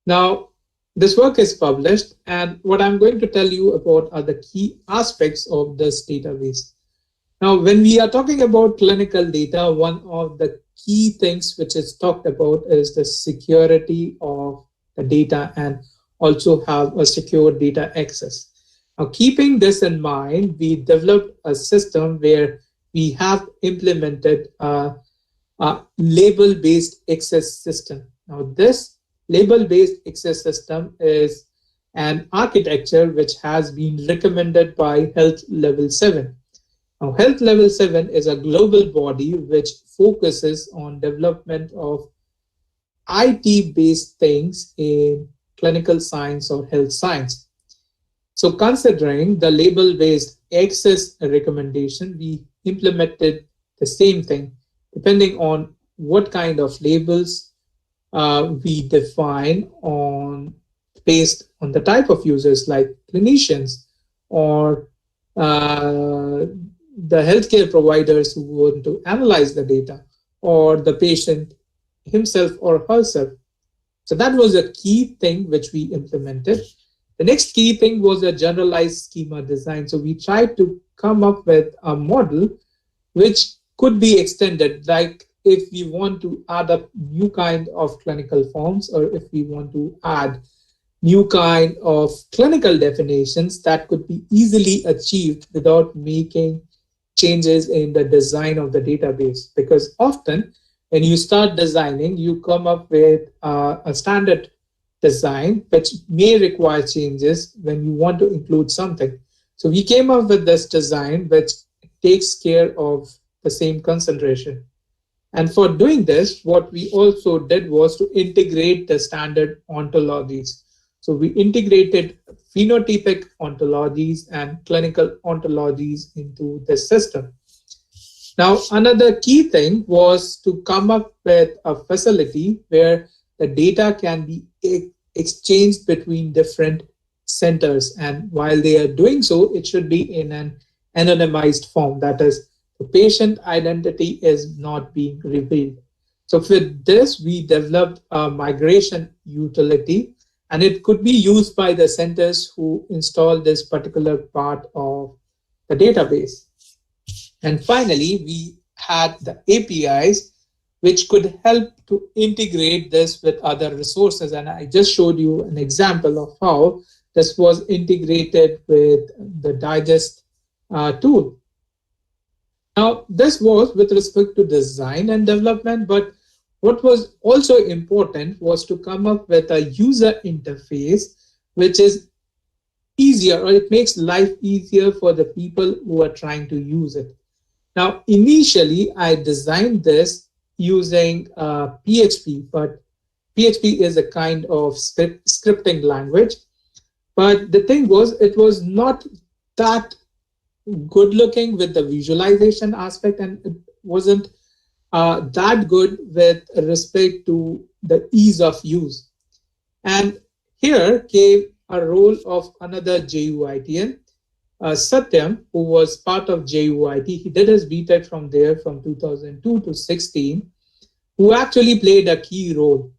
[SPEAKER 1] Now, this work is published, and what I'm going to tell you about are the key aspects of this database. Now, when we are talking about clinical data, one of the key things which is talked about is the security of the data and also have a secure data access. Now, keeping this in mind, we developed a system where we have implemented a label-based access system. Now, this label-based access system is an architecture which has been recommended by Health Level 7. Now, Health Level 7 is a global body which focuses on development of IT-based things in clinical science or health science. So considering the label-based access recommendation, we implemented the same thing, depending on what kind of labels we define based on the type of users, like clinicians or the healthcare providers who want to analyze the data, or the patient himself or herself. So that was a key thing which we implemented. The next key thing was a generalized schema design. So we tried to come up with a model which could be extended, like if we want to add up new kind of clinical forms, or if we want to add new kind of clinical definitions, that could be easily achieved without making changes in the design of the database. Because often when you start designing, you come up with a standard design which may require changes when you want to include something. So we came up with this design which takes care of the same concentration. And for doing this, what we also did was to integrate the standard ontologies. So we integrated phenotypic ontologies and clinical ontologies into the system. Now, another key thing was to come up with a facility where the data can be exchanged between different centers. And while they are doing so, it should be in an anonymized form. That is, the patient identity is not being revealed. So with this, we developed a migration utility, and it could be used by the centers who install this particular part of the database. And finally, we had the APIs, which could help to integrate this with other resources. And I just showed you an example of how this was integrated with the Digest tool. Now, this was with respect to design and development, but what was also important was to come up with a user interface which is easier, or it makes life easier for the people who are trying to use it. Now, initially, I designed this using PHP, but PHP is a kind of scripting language. But the thing was, it was not that good looking with the visualization aspect, and it wasn't that good with respect to the ease of use. And here came a role of another JUITian, Satyam, who was part of JUIT. He did his BTech from there from 2002 to 16, who actually played a key role.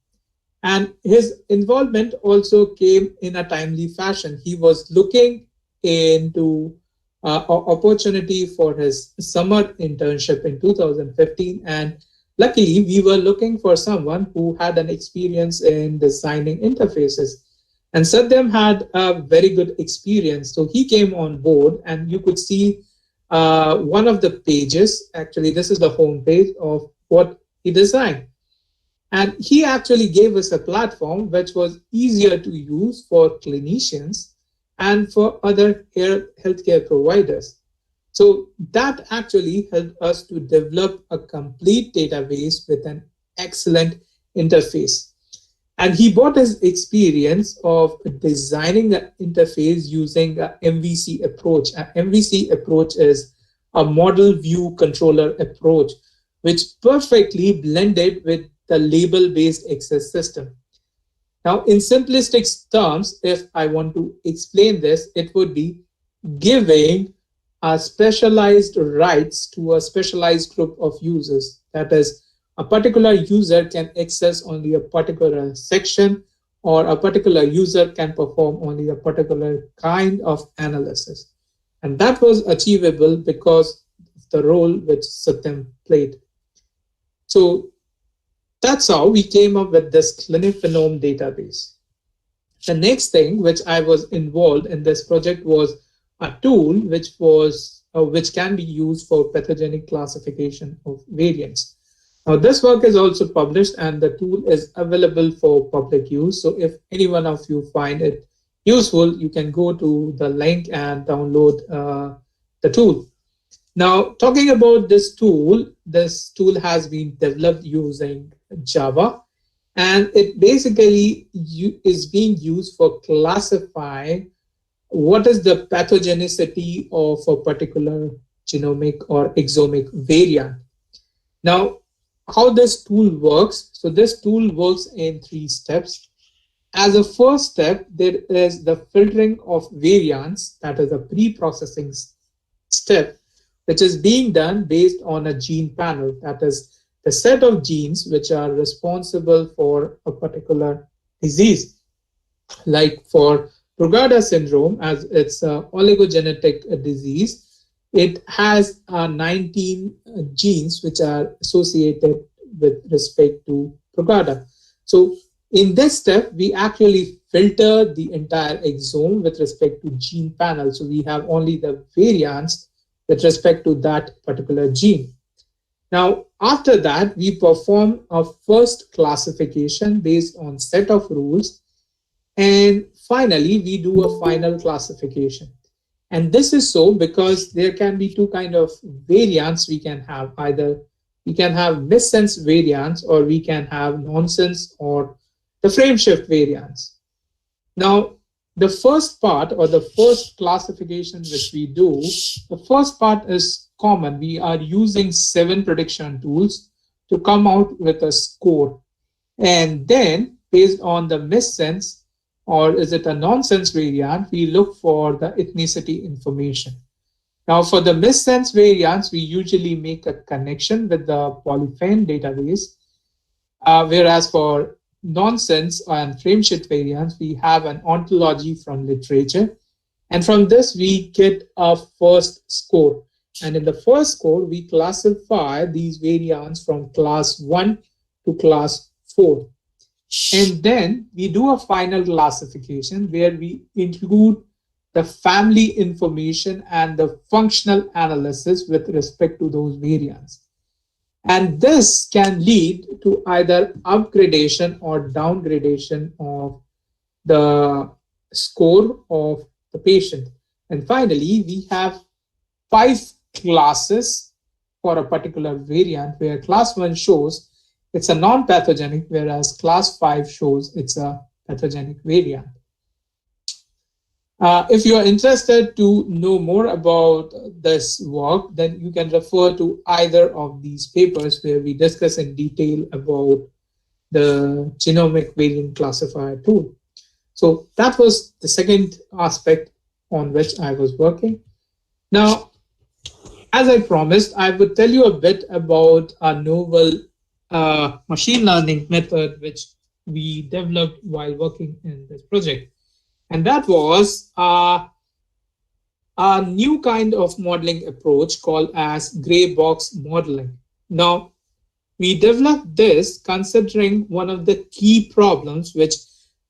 [SPEAKER 1] And his involvement also came in a timely fashion. He was looking into opportunity for his summer internship in 2015, and Luckily, we were looking for someone who had an experience in designing interfaces. And Satyam had a very good experience. So he came on board, and you could see one of the pages. Actually, this is the home page of what he designed. And he actually gave us a platform which was easier to use for clinicians and for other healthcare providers. So that actually helped us to develop a complete database with an excellent interface. And he brought his experience of designing an interface using an MVC approach. An MVC approach is a model view controller approach, which perfectly blended with the label-based access system. Now, in simplistic terms, if I want to explain this, it would be giving a specialized rights to a specialized group of users. That is, a particular user can access only a particular section, or a particular user can perform only a particular kind of analysis. And that was achievable because of the role which Satyam played. So that's how we came up with this Cliniphonome database. The next thing which I was involved in this project was a tool which can be used for pathogenic classification of variants. Now, this work is also published, and the tool is available for public use. So if any one of you find it useful, you can go to the link and download the tool. Now, talking about this tool has been developed using Java, and it basically is being used for classifying what is the pathogenicity of a particular genomic or exomic variant. Now, how this tool works? So this tool works in 3 steps. As a first step, there is the filtering of variants, that is a pre-processing step, which is being done based on a gene panel, that is the set of genes which are responsible for a particular disease. Like for Brugada syndrome, as it's an oligogenetic disease, it has 19 genes which are associated with respect to Brugada. So in this step, we actually filter the entire exome with respect to gene panel. So we have only the variants with respect to that particular gene. Now, after that, we perform a first classification based on set of rules. And finally, we do a final classification. And this is so because there can be 2 kinds of variants we can have. Either we can have missense variants, or we can have nonsense or the frame shift variants. Now, the first part, or the first classification which we do, the first part is common. We are using 7 prediction tools to come out with a score. And then, based on the missense, or is it a nonsense variant, we look for the ethnicity information. Now, for the missense variants, we usually make a connection with the polyphene database, whereas for nonsense and frameshift variants, we have an ontology from literature. And from this, we get a first score. And in the first score, we classify these variants from class 1 to class 4. And then we do a final classification where we include the family information and the functional analysis with respect to those variants. And this can lead to either upgradation or downgradation of the score of the patient. And finally, we have 5 classes for a particular variant, where class 1 shows it's a non-pathogenic, whereas class 5 shows it's a pathogenic variant. If you are interested to know more about this work, then you can refer to either of these papers where we discuss in detail about the genomic variant classifier tool. So that was the second aspect on which I was working. Now, as I promised, I would tell you a bit about a novel machine learning method which we developed while working in this project. And that was a new kind of modeling approach called as gray box modeling. Now, We developed this considering one of the key problems which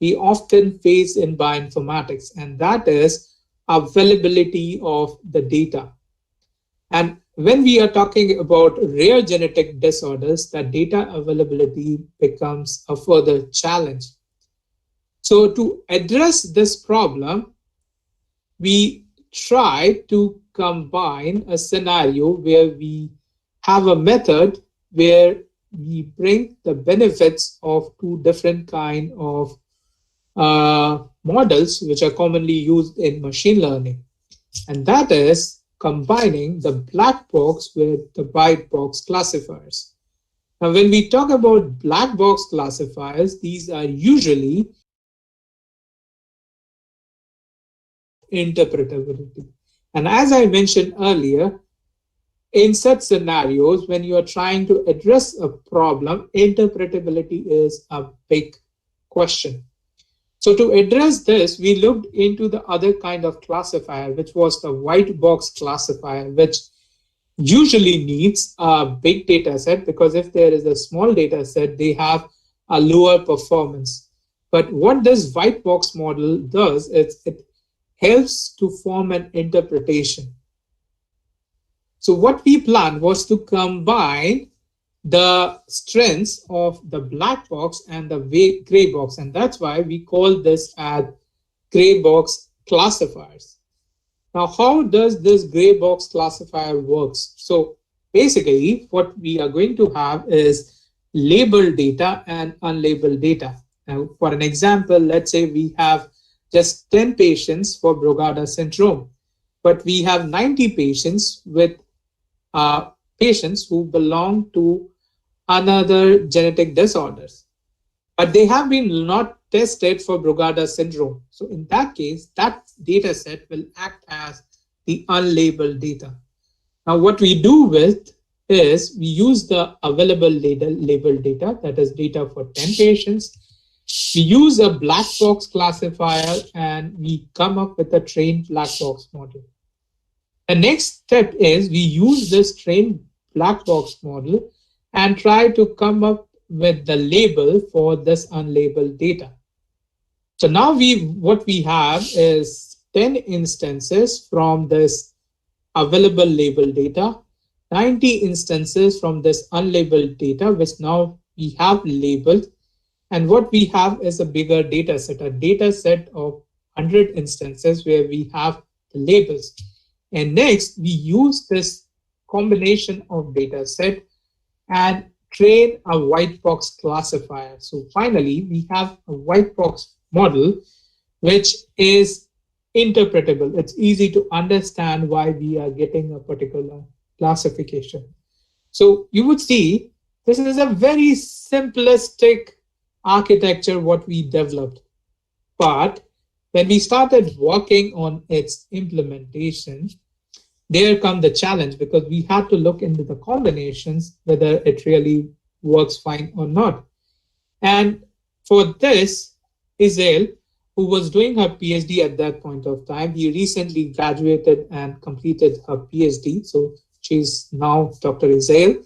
[SPEAKER 1] we often face in bioinformatics, and that is availability of the data. And when we are talking about rare genetic disorders, that data availability becomes a further challenge. So to address this problem, we try to combine a scenario where we have a method where we bring the benefits of two different kind of models which are commonly used in machine learning. And that is combining the black box with the white box classifiers. Now, when we talk about black box classifiers, these are usually interpretability. And as I mentioned earlier, in such scenarios, when you are trying to address a problem, interpretability is a big question. So to address this, we looked into the other kind of classifier, which was the white box classifier, which usually needs a big data set, because if there is a small data set, they have a lower performance. But what this white box model does is it helps to form an interpretation. So what we planned was to combine the strengths of the black box and the gray box, and that's why we call this as gray box classifiers. Now, how does this gray box classifier works? So basically, what we are going to have is labeled data and unlabeled data. Now, for an example, let's say we have just 10 patients for Brugada syndrome, but we have 90 patients with patients who belong to another genetic disorders, but they have been not tested for Brugada syndrome. So in that case, that data set will act as the unlabeled data. Now what we do with is we use the available data, labeled data, that is data for 10 patients. We use a black box classifier and we come up with a trained black box model. The next step is we use this trained black box model and try to come up with the label for this unlabeled data. So now what we have is 10 instances from this available label data, 90 instances from this unlabeled data, which now we have labeled. And what we have is a bigger data set, a data set of 100 instances where we have the labels. And next, we use this combination of data set and train a white box classifier. So finally, we have a white box model which is interpretable. It's easy to understand why we are getting a particular classification. So you would see this is a very simplistic architecture what we developed. But when we started working on its implementation, there come the challenge, because we had to look into the combinations, whether it really works fine or not. And for this, Isel, who was doing her PhD at that point of time, he recently graduated and completed her PhD. So she's now Dr. Isel.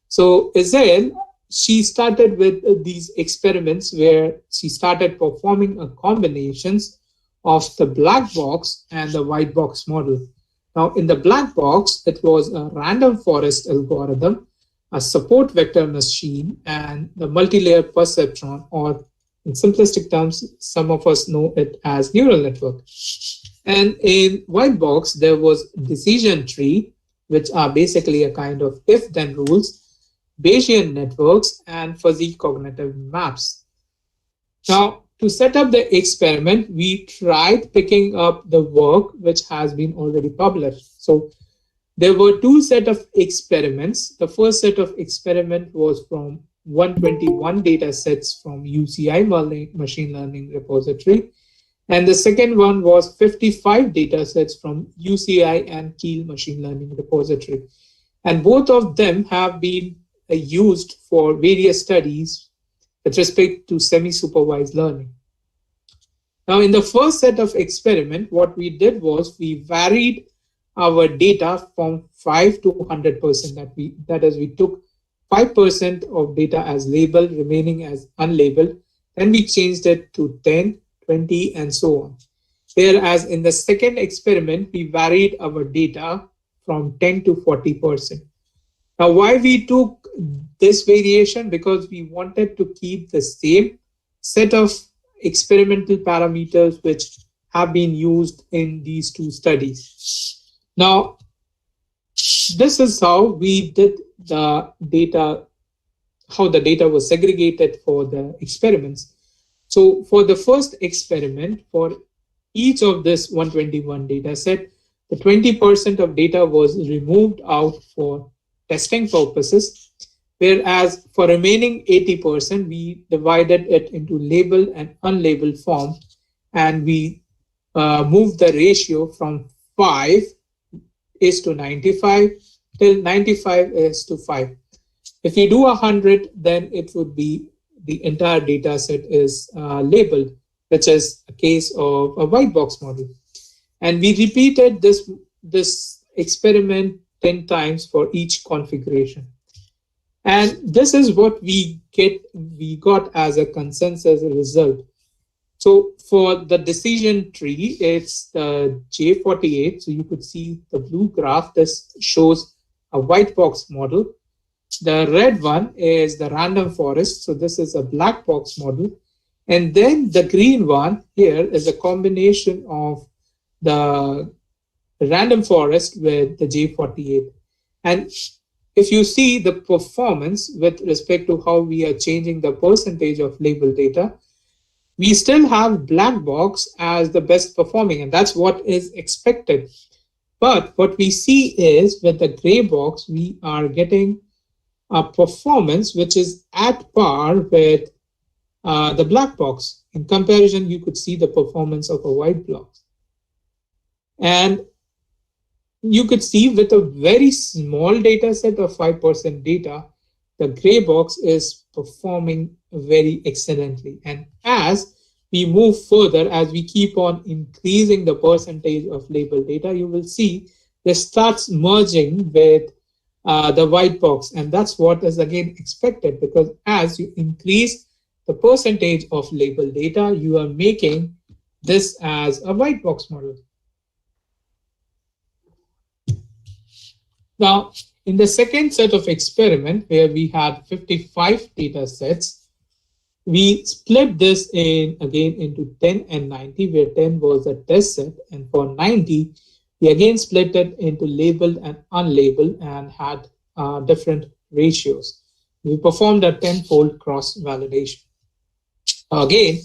[SPEAKER 1] So Isel, she started with these experiments where she started performing a combinations of the black box and the white box model. Now, in the black box, it was a random forest algorithm, a support vector machine, and the multi-layer perceptron, or in simplistic terms, some of us know it as neural network. And in white box, there was decision tree, which are basically a kind of if-then rules, Bayesian networks, and fuzzy cognitive maps. Now, to set up the experiment, we tried picking up the work which has been already published. So there were two sets of experiments. The first set of experiment was from 121 data sets from UCI machine learning repository. And the second one was 55 data sets from UCI and Kiel machine learning repository. And both of them have been used for various studies with respect to semi-supervised learning. Now, in the first set of experiment, what we did was we varied our data from 5 to 100%. That is, we took 5% of data as labeled, remaining as unlabeled. Then we changed it to 10, 20, and so on. Whereas in the second experiment, we varied our data from 10 to 40%. Now, why we took this variation? Because we wanted to keep the same set of experimental parameters which have been used in these two studies. Now, this is how we did the data, how the data was segregated for the experiments. So for the first experiment, for each of this 121 data set, the 20% of data was removed out for testing purposes, whereas for remaining 80%, we divided it into labeled and unlabeled form, and we moved the ratio from 5:95 till 95:5. If you do 100, then it would be the entire data set is labeled, which is a case of a white box model. And we repeated this experiment 10 times for each configuration. And this is what we got as a consensus result. So for the decision tree, it's the J48. So you could see the blue graph. This shows a white box model. The red one is the random forest. So this is a black box model. And then the green one here is a combination of the random forest with the J48. And if you see the performance with respect to how we are changing the percentage of label data, we still have black box as the best performing, and that's what is expected. But what we see is with the gray box, we are getting a performance which is at par with the black box. In comparison, you could see the performance of a white box. And you could see with a very small data set of 5% data, the gray box is performing very excellently. And as we move further, as we keep on increasing the percentage of labeled data, you will see this starts merging with the white box. And that's what is again expected, because as you increase the percentage of labeled data, you are making this as a white box model. Now, in the second set of experiment, where we had 55 data sets, we split this in again into 10 and 90, where 10 was a test set, and for 90, we again split it into labeled and unlabeled and had different ratios. We performed a 10-fold cross-validation. Again,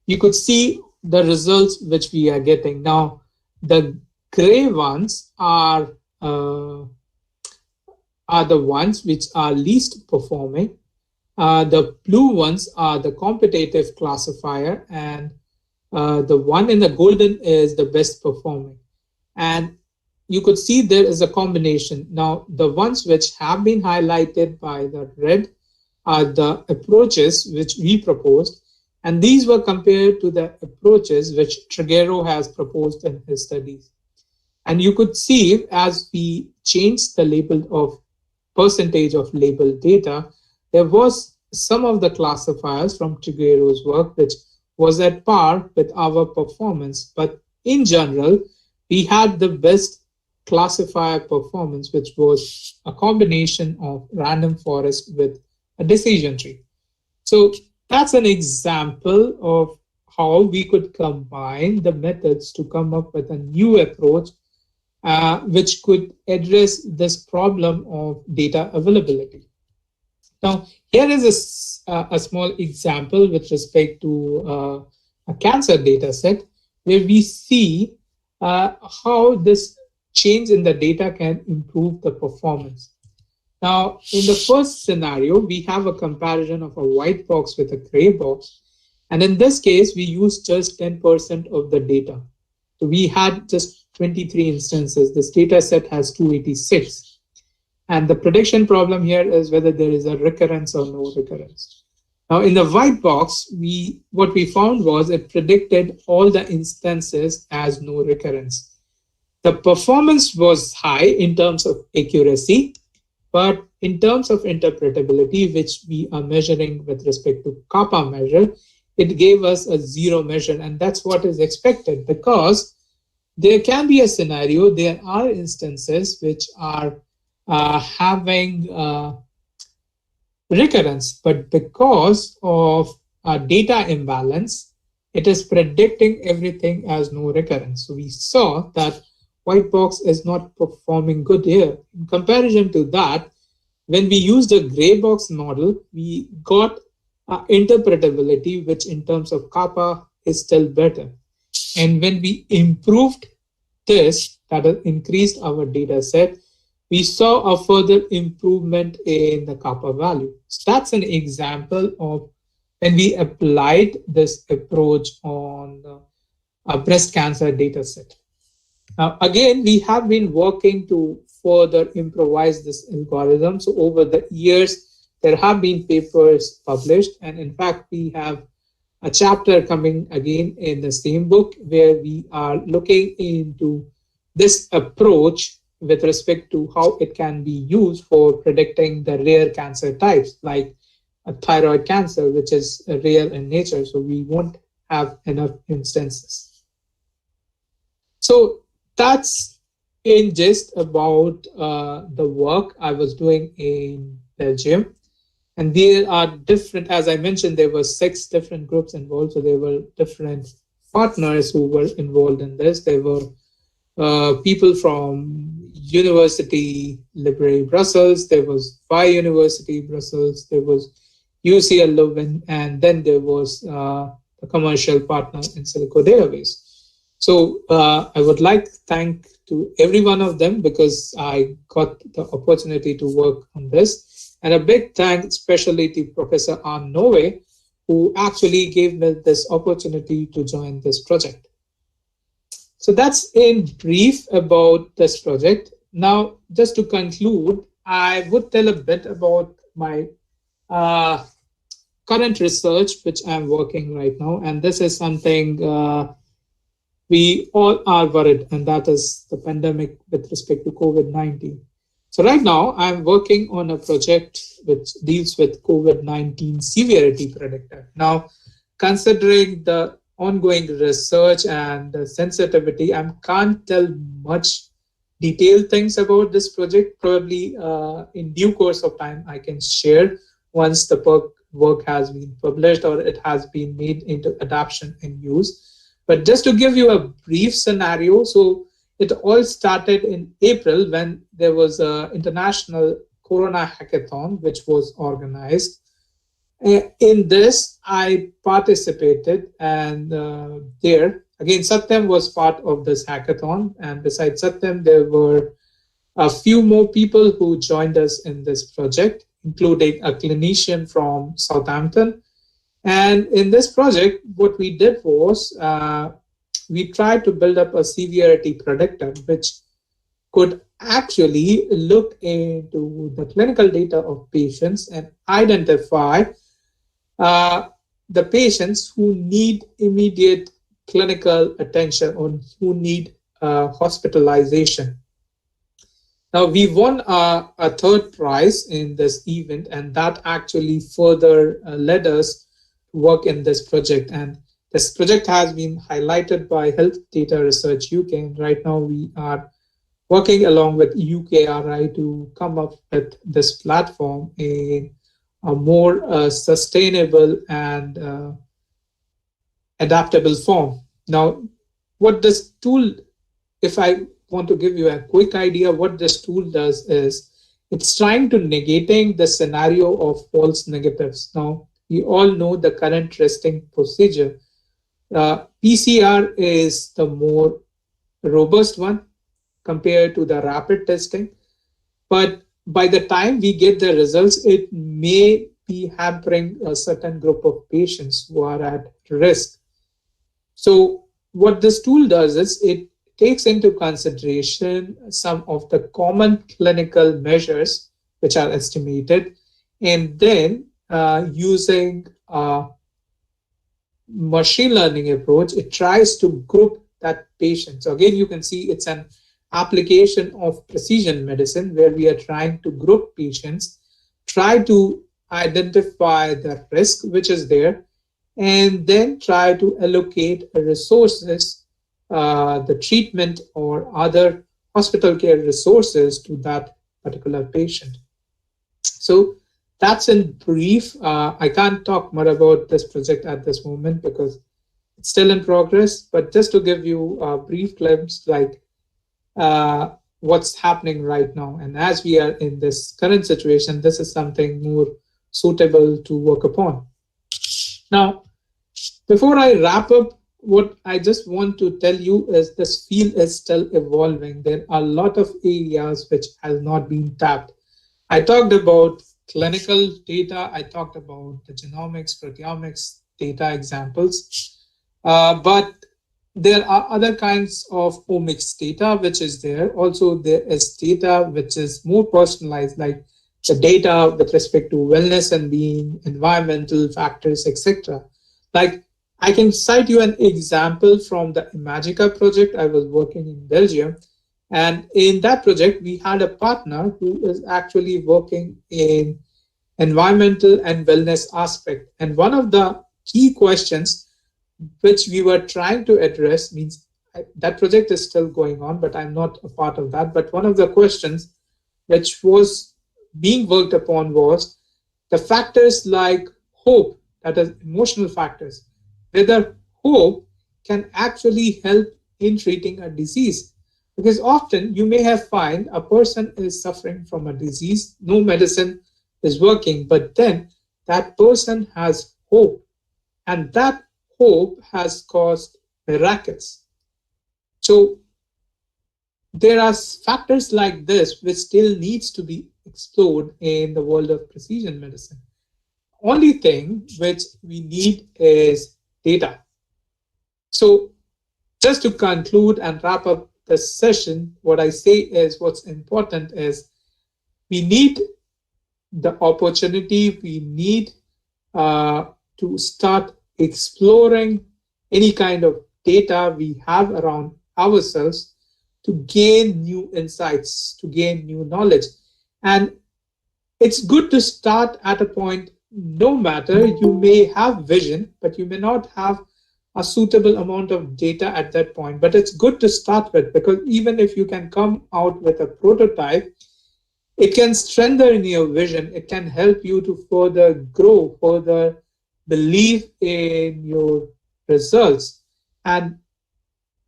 [SPEAKER 1] you could see the results which we are getting. Now, the gray ones are the ones which are least performing. The blue ones are the competitive classifier, and the one in the golden is the best performing. And you could see there is a combination. Now, the ones which have been highlighted by the red are the approaches which we proposed, and these were compared to the approaches which Trigueiro has proposed in his studies. And you could see as we changed the label of percentage of labeled data, there was some of the classifiers from Trigueiro's work which was at par with our performance. But in general, we had the best classifier performance, which was a combination of random forest with a decision tree. So that's an example of how we could combine the methods to come up with a new approach which could address this problem of data availability. Now, here is a small example with respect to a cancer data set, where we see how this change in the data can improve the performance. Now, in the first scenario, we have a comparison of a white box with a gray box. And in this case, we used just 10% of the data. So we had just 23 instances. This data set has 286. And the prediction problem here is whether there is a recurrence or no recurrence. Now, in the white box, what we found was it predicted all the instances as no recurrence. The performance was high in terms of accuracy, But in terms of interpretability, which we are measuring with respect to kappa measure, it gave us a zero measure. And that's what is expected, because there can be a scenario, there are instances which are having recurrence, but because of data imbalance, it is predicting everything as no recurrence. So we saw that white box is not performing good here. In comparison to that, when we used a gray box model, we got interpretability, which in terms of kappa is still better. And when we improved this, that increased our data set, we saw a further improvement in the kappa value. So that's an example of when we applied this approach on a breast cancer data set. Now, again, we have been working to further improvise this algorithm. So over the years, there have been papers published. And in fact, we have a chapter coming again in the same book where we are looking into this approach with respect to how it can be used for predicting the rare cancer types, like a thyroid cancer, which is rare in nature. So we won't have enough instances. So that's in gist about the work I was doing in Belgium. And there are different, as I mentioned, there were 6 different groups involved. So there were different partners who were involved in this. There were people from University Library Brussels, there was Biouniversity Brussels, there was UCL Leuven, and then there was a commercial partner in Silico Database. So I would like to thank to every one of them because I got the opportunity to work on this. And a big thank especially to Professor Ann Nove, who actually gave me this opportunity to join this project. So that's in brief about this project. Now, just to conclude, I would tell a bit about my current research, which I'm working right now. And this is something we all are worried, and that is the pandemic with respect to COVID-19. So right now, I'm working on a project which deals with COVID-19 severity predictor. Now, considering the ongoing research and sensitivity, I can't tell much detailed things about this project. Probably in due course of time, I can share once the work has been published or it has been made into adoption and use. But just to give you a brief scenario, so it all started in April when there was an international Corona hackathon, which was organized. In this, I participated, and there, again, Satyam was part of this hackathon. And besides Satyam, there were a few more people who joined us in this project, including a clinician from Southampton. And in this project, what we did was we tried to build up a severity predictor, which could actually look into the clinical data of patients and identify the patients who need immediate clinical attention or who need hospitalization. Now, we won a third prize in this event, and that actually further led us to work in this project. And this project has been highlighted by Health Data Research UK, and right now we are working along with UKRI to come up with this platform in a more sustainable and adaptable form. Now, what this tool, if I want to give you a quick idea, what this tool does is it's trying to negating the scenario of false negatives. Now, we all know the current testing procedure. PCR is the more robust one compared to the rapid testing. But by the time we get the results, it may be hampering a certain group of patients who are at risk. So what this tool does is it takes into consideration some of the common clinical measures which are estimated, and then using a machine learning approach, it tries to group that patient. So again, you can see it's an application of precision medicine, where we are trying to group patients, try to identify the risk which is there, and then try to allocate resources, the treatment or other hospital care resources to that particular patient. So that's in brief. I can't talk more about this project at this moment because it's still in progress, but just to give you a brief glimpse, like what's happening right now. And as we are in this current situation, this is something more suitable to work upon. Now, before I wrap up, what I just want to tell you is this field is still evolving. There are a lot of areas which has not been tapped. I talked about clinical data. I talked about the genomics, proteomics data examples. But there are other kinds of omics data which is there. Also, there is data which is more personalized, like the data with respect to wellness and being, environmental factors, etc. Like I can cite you an example from the Imagica project. I was working in Belgium, and in that project, we had a partner who is actually working in environmental and wellness aspect. And one of the key questions which we were trying to address means that project is still going on, but I'm not a part of that. But one of the questions which was being worked upon was the factors like hope, that is emotional factors, whether hope can actually help in treating a disease. Because often you may have find a person is suffering from a disease, no medicine is working, but then that person has hope, and that hope has caused miracles. So there are factors like this which still needs to be explored in the world of precision medicine. Only thing which we need is data. So just to conclude and wrap up this session, what I say is what's important is we need the opportunity, we need to start exploring any kind of data we have around ourselves to gain new insights, to gain new knowledge. And it's good to start at a point, no matter you may have vision, but you may not have a suitable amount of data at that point. But it's good to start with, because even if you can come out with a prototype, it can strengthen your vision. It can help you to further grow, further believe in your results. And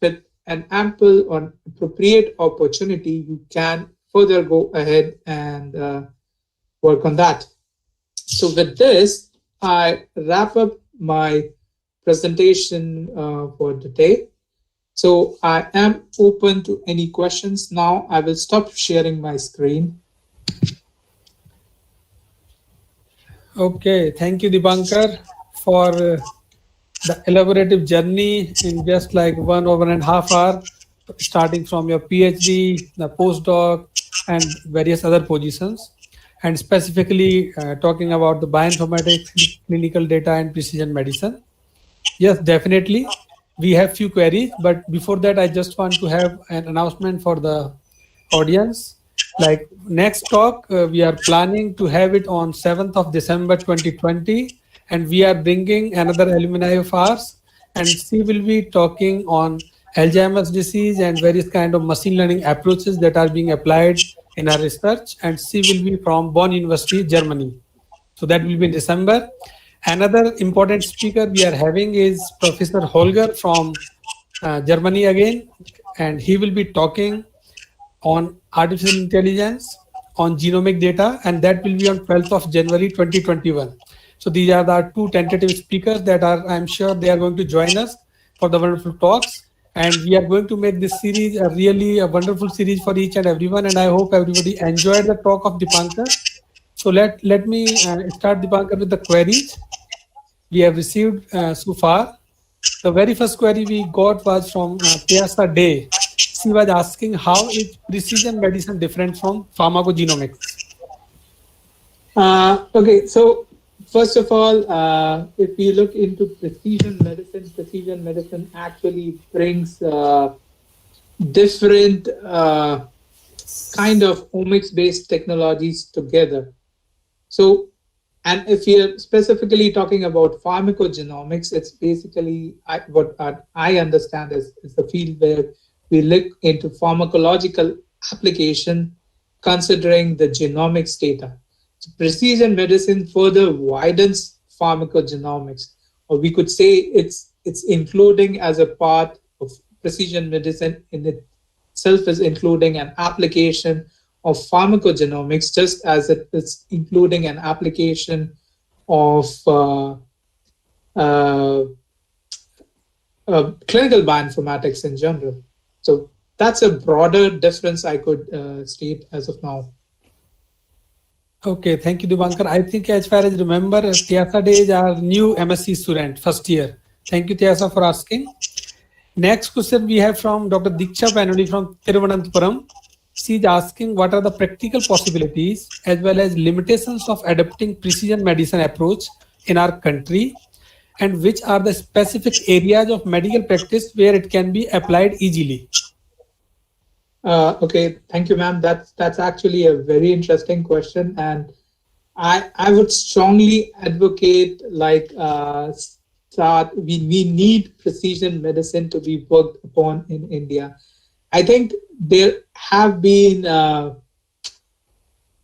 [SPEAKER 1] with an ample or appropriate opportunity, you can further go ahead and work on that. So with this, I wrap up my presentation for today. So I am open to any questions now. I will stop sharing my screen.
[SPEAKER 2] Okay, thank you, Dipankar, for the elaborative journey in just like 1.5 hours, starting from your PhD, the postdoc, and various other positions, and specifically talking about the bioinformatics, clinical data, and precision medicine. Yes, definitely. We have few queries, but before that, I just want to have an announcement for the audience. Like next talk, we are planning to have it on 7th of December 2020, and we are bringing another alumni of ours, and she will be talking on Alzheimer's disease and various kind of machine learning approaches that are being applied in her research, and she will be from Bonn University, Germany. So that will be in December. Another important speaker we are having is Professor Holger from Germany again, and he will be talking on artificial intelligence, on genomic data, and that will be on 12th of January 2021. So these are the two tentative speakers that are, I'm sure they are going to join us for the wonderful talks. And we are going to make this series a wonderful series for each and everyone. And I hope everybody enjoyed the talk of Dipankar. So let me start, Dipankar, with the queries we have received so far. The very first query we got was from Piazza Day. She was asking, how is precision medicine different from pharmacogenomics?
[SPEAKER 1] Okay, so first of all, if we look into precision medicine actually brings different kind of omics-based technologies together. So, and if you're specifically talking about pharmacogenomics, it's basically what I understand is the field where we look into pharmacological application considering the genomics data. So precision medicine further widens pharmacogenomics, or we could say it's including as a part of precision medicine in itself is including an application of pharmacogenomics, just as it is including an application of uh, clinical bioinformatics in general. So that's a broader difference I could state as of now.
[SPEAKER 2] Okay, thank you, Dipankar. I think as far as remember, Tyasa Day is our new MSc student, first year. Thank you, Tyasa, for asking. Next question we have from Dr. Diksha Banodi from Thiruvananthapuram. She is asking what are the practical possibilities as well as limitations of adopting precision medicine approach in our country, and which are the specific areas of medical practice where it can be applied easily.
[SPEAKER 1] Okay, thank you, ma'am. That's actually a very interesting question, and I would strongly advocate like start. We need precision medicine to be worked upon in India. I think there have been a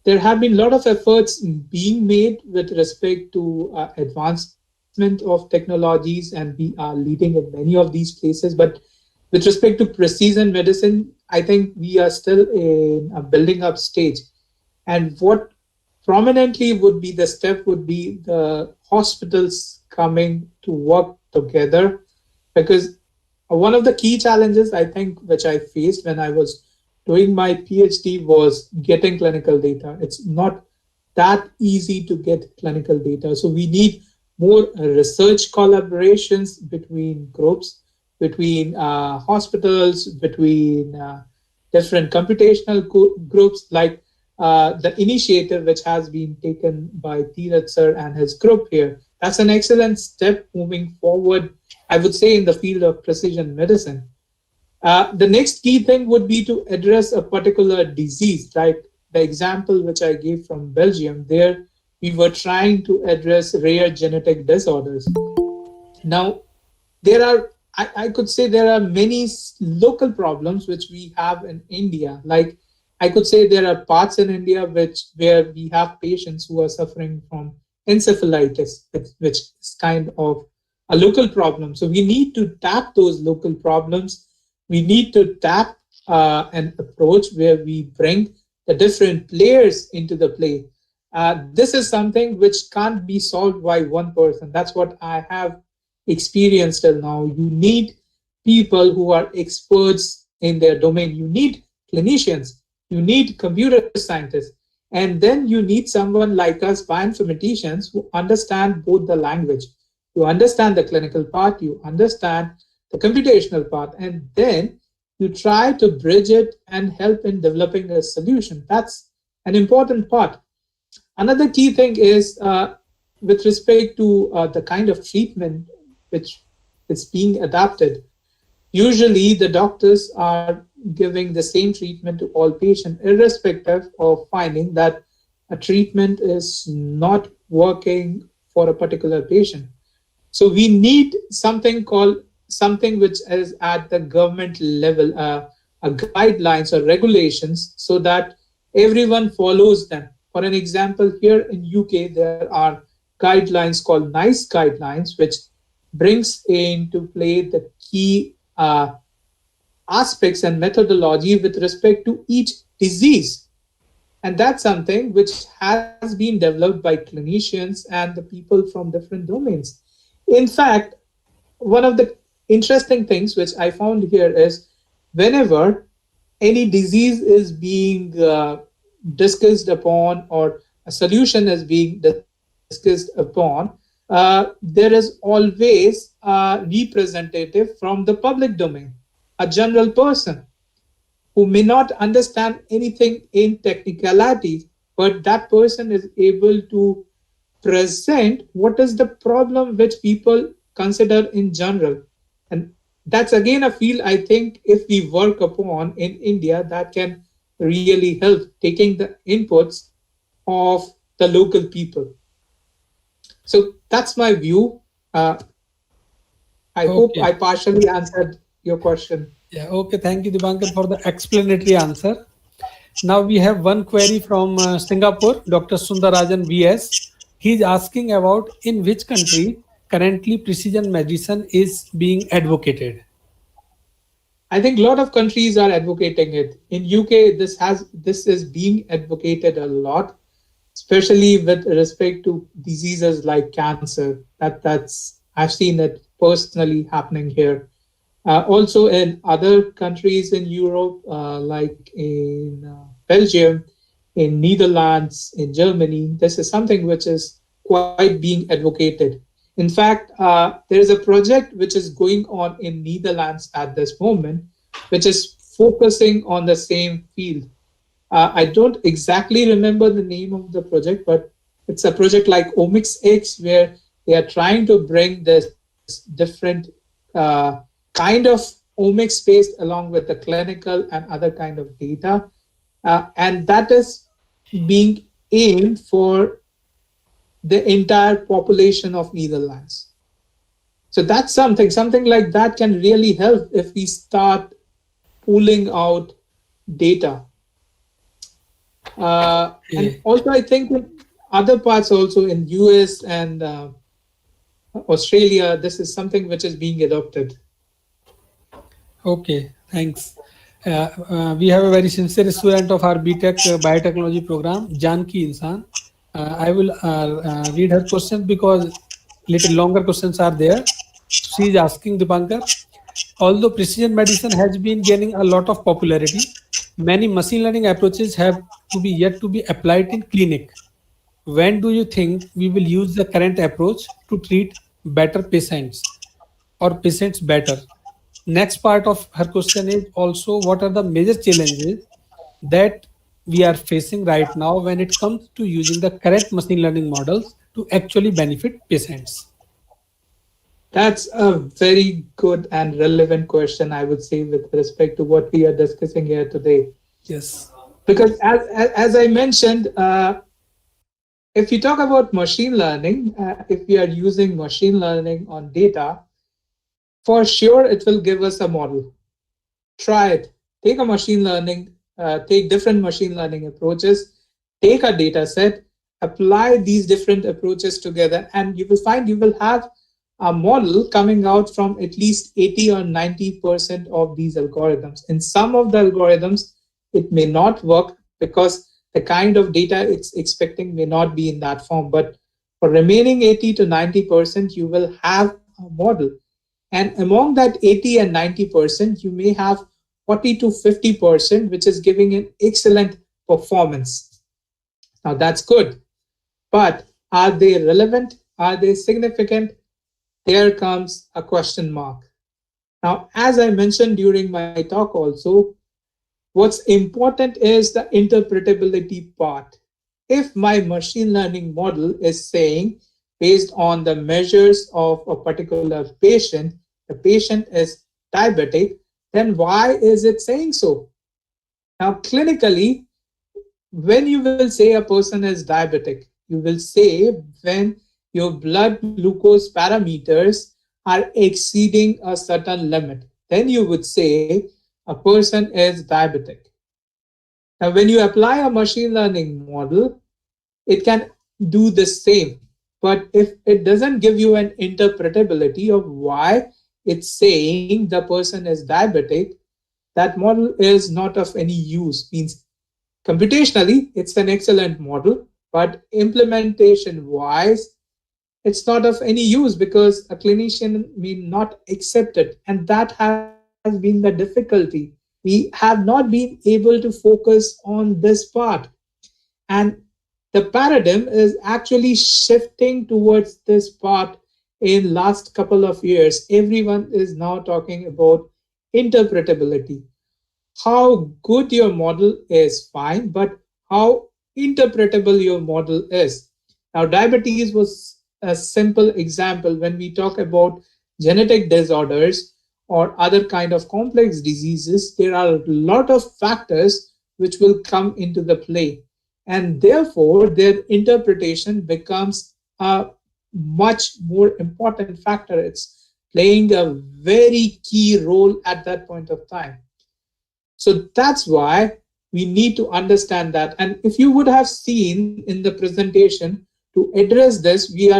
[SPEAKER 1] lot of efforts being made with respect to advancement of technologies, and we are leading in many of these places. But with respect to precision medicine, I think we are still in a building up stage. And what prominently would be the step would be the hospitals coming to work together, because one of the key challenges I think which I faced when I was doing my PhD was getting clinical data. It's not that easy to get clinical data. So we need more research collaborations between groups, between hospitals, between different computational groups, like the initiative which has been taken by Tirat sir and his group here. That's an excellent step moving forward, I would say, in the field of precision medicine. The next key thing would be to address a particular disease, like the example which I gave from Belgium. There, we were trying to address rare genetic disorders. Now, I could say there are many local problems which we have in India. Like, I could say there are parts in India where we have patients who are suffering from encephalitis, which is kind of a local problem. So we need to tap those local problems. We need to tap an approach where we bring the different players into the play. This is something which can't be solved by one person. That's what I have experienced till now. You need people who are experts in their domain. You need clinicians. You need computer scientists. And then you need someone like us, bioinformaticians, who understand both the language. You understand the clinical part, you understand the computational part, and then you try to bridge it and help in developing a solution. That's an important part. Another key thing is with respect to the kind of treatment which is being adapted. Usually, the doctors are giving the same treatment to all patients, irrespective of finding that a treatment is not working for a particular patient. So we need something which is at the government level, a guidelines or regulations, so that everyone follows them. For an example, here in UK, there are guidelines called NICE guidelines, which brings into play the key aspects and methodology with respect to each disease. And that's something which has been developed by clinicians and the people from different domains. In fact, one of the interesting things which I found here is whenever any disease is being discussed upon or a solution is being discussed upon, there is always a representative from the public domain, a general person who may not understand anything in technicalities, but that person is able to present what is the problem which people consider in general. And that's again a field I think if we work upon in India, that can really help taking the inputs of the local people. So that's my view. I hope
[SPEAKER 2] Okay.
[SPEAKER 1] I partially answered your question.
[SPEAKER 2] Yeah. Okay. Thank you, Dipankar, for the explanatory answer. Now we have one query from Singapore, Dr. Sundarajan VS. He is asking about in which country currently precision medicine is being advocated.
[SPEAKER 1] I think a lot of countries are advocating it. In UK, this is being advocated a lot, especially with respect to diseases like cancer. That's I've seen it personally happening here. Also in other countries in Europe, like in Belgium, in Netherlands, in Germany, this is something which is quite being advocated. In fact, there is a project which is going on in Netherlands at this moment, which is focusing on the same field. I don't exactly remember the name of the project, but it's a project like Omics X, where they are trying to bring this different uh, kind of omics based along with the clinical and other kind of data. And that is being aimed for the entire population of Netherlands. So that's something like that can really help if we start pulling out data. And
[SPEAKER 2] Okay.
[SPEAKER 1] also, I think in other parts also in US and Australia, this is something which is being adopted.
[SPEAKER 2] Okay, thanks. We have a very sincere student of our BTech Biotechnology program, Janki Insan. I will read her question because little longer questions are there. She is asking Dipankar, although precision medicine has been gaining a lot of popularity, many machine learning approaches have to be yet to be applied in clinic. When do you think we will use the current approach to treat better patients or patients better? Next part of her question is also what are the major challenges that we are facing right now when it comes to using the current machine learning models to actually benefit patients?
[SPEAKER 1] That's a very good and relevant question, I would say, with respect to what we are discussing here today.
[SPEAKER 2] Yes.
[SPEAKER 1] Because as I mentioned, if you talk about machine learning, if we are using machine learning on data, for sure it will give us a model. Try it. Take a machine learning, take different machine learning approaches, take a data set, apply these different approaches together, and you will find you will have a model coming out from at least 80 or 90% of these algorithms. In some of the algorithms, it may not work because the kind of data it's expecting may not be in that form. But for remaining 80 to 90%, you will have a model. And among that 80 and 90%, you may have 40 to 50%, which is giving an excellent performance. Now that's good. But are they relevant? Are they significant? There comes a question mark. Now, as I mentioned during my talk also, what's important is the interpretability part. If my machine learning model is saying, based on the measures of a particular patient, the patient is diabetic, then why is it saying so? Now, clinically, when you will say a person is diabetic, you will say when your blood glucose parameters are exceeding a certain limit, then you would say a person is diabetic. Now, when you apply a machine learning model, it can do the same. But if it doesn't give you an interpretability of why it's saying the person is diabetic, that model is not of any use. Means computationally, it's an excellent model, but implementation wise, it's not of any use because a clinician may not accept it. And that has been the difficulty. We have not been able to focus on this part. And the paradigm is actually shifting towards this part in last couple of years. Everyone is now talking about interpretability. How good your model is fine, but how interpretable your model is. Now, diabetes was a simple example when we talk about genetic disorders. or other kind of complex diseases, there are a lot of factors which will come into the play. And therefore, their interpretation becomes a much more important factor. It's playing a very key role at that point of time. So that's why we need to understand that. And if you would have seen in the presentation, to address this, I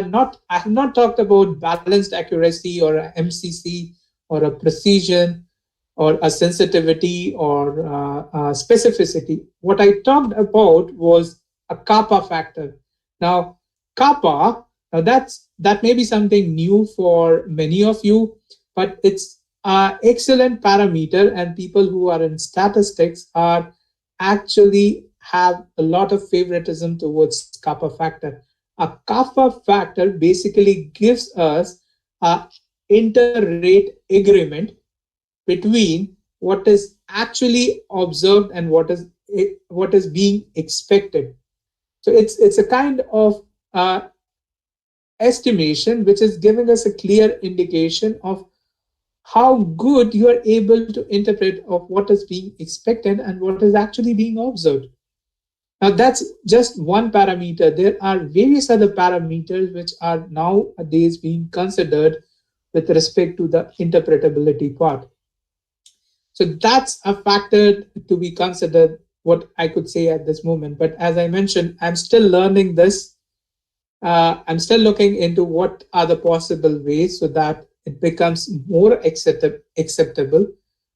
[SPEAKER 1] have not talked about balanced accuracy or a MCC or a precision or a sensitivity or a specificity. What I talked about was a kappa factor. Now, kappa, that may be something new for many of you, but it's an excellent parameter, and people who are in statistics are actually have a lot of favoritism towards kappa factor. A kappa factor basically gives us a inter-rate agreement between what is actually observed and what is being expected. So it's a kind of estimation which is giving us a clear indication of how good you are able to interpret of what is being expected and what is actually being observed. Now, that's just one parameter. There are various other parameters which are nowadays being considered with respect to the interpretability part. So that's a factor to be considered, what I could say at this moment. But as I mentioned, I'm still learning this. I'm still looking into what are the possible ways so that it becomes more acceptable.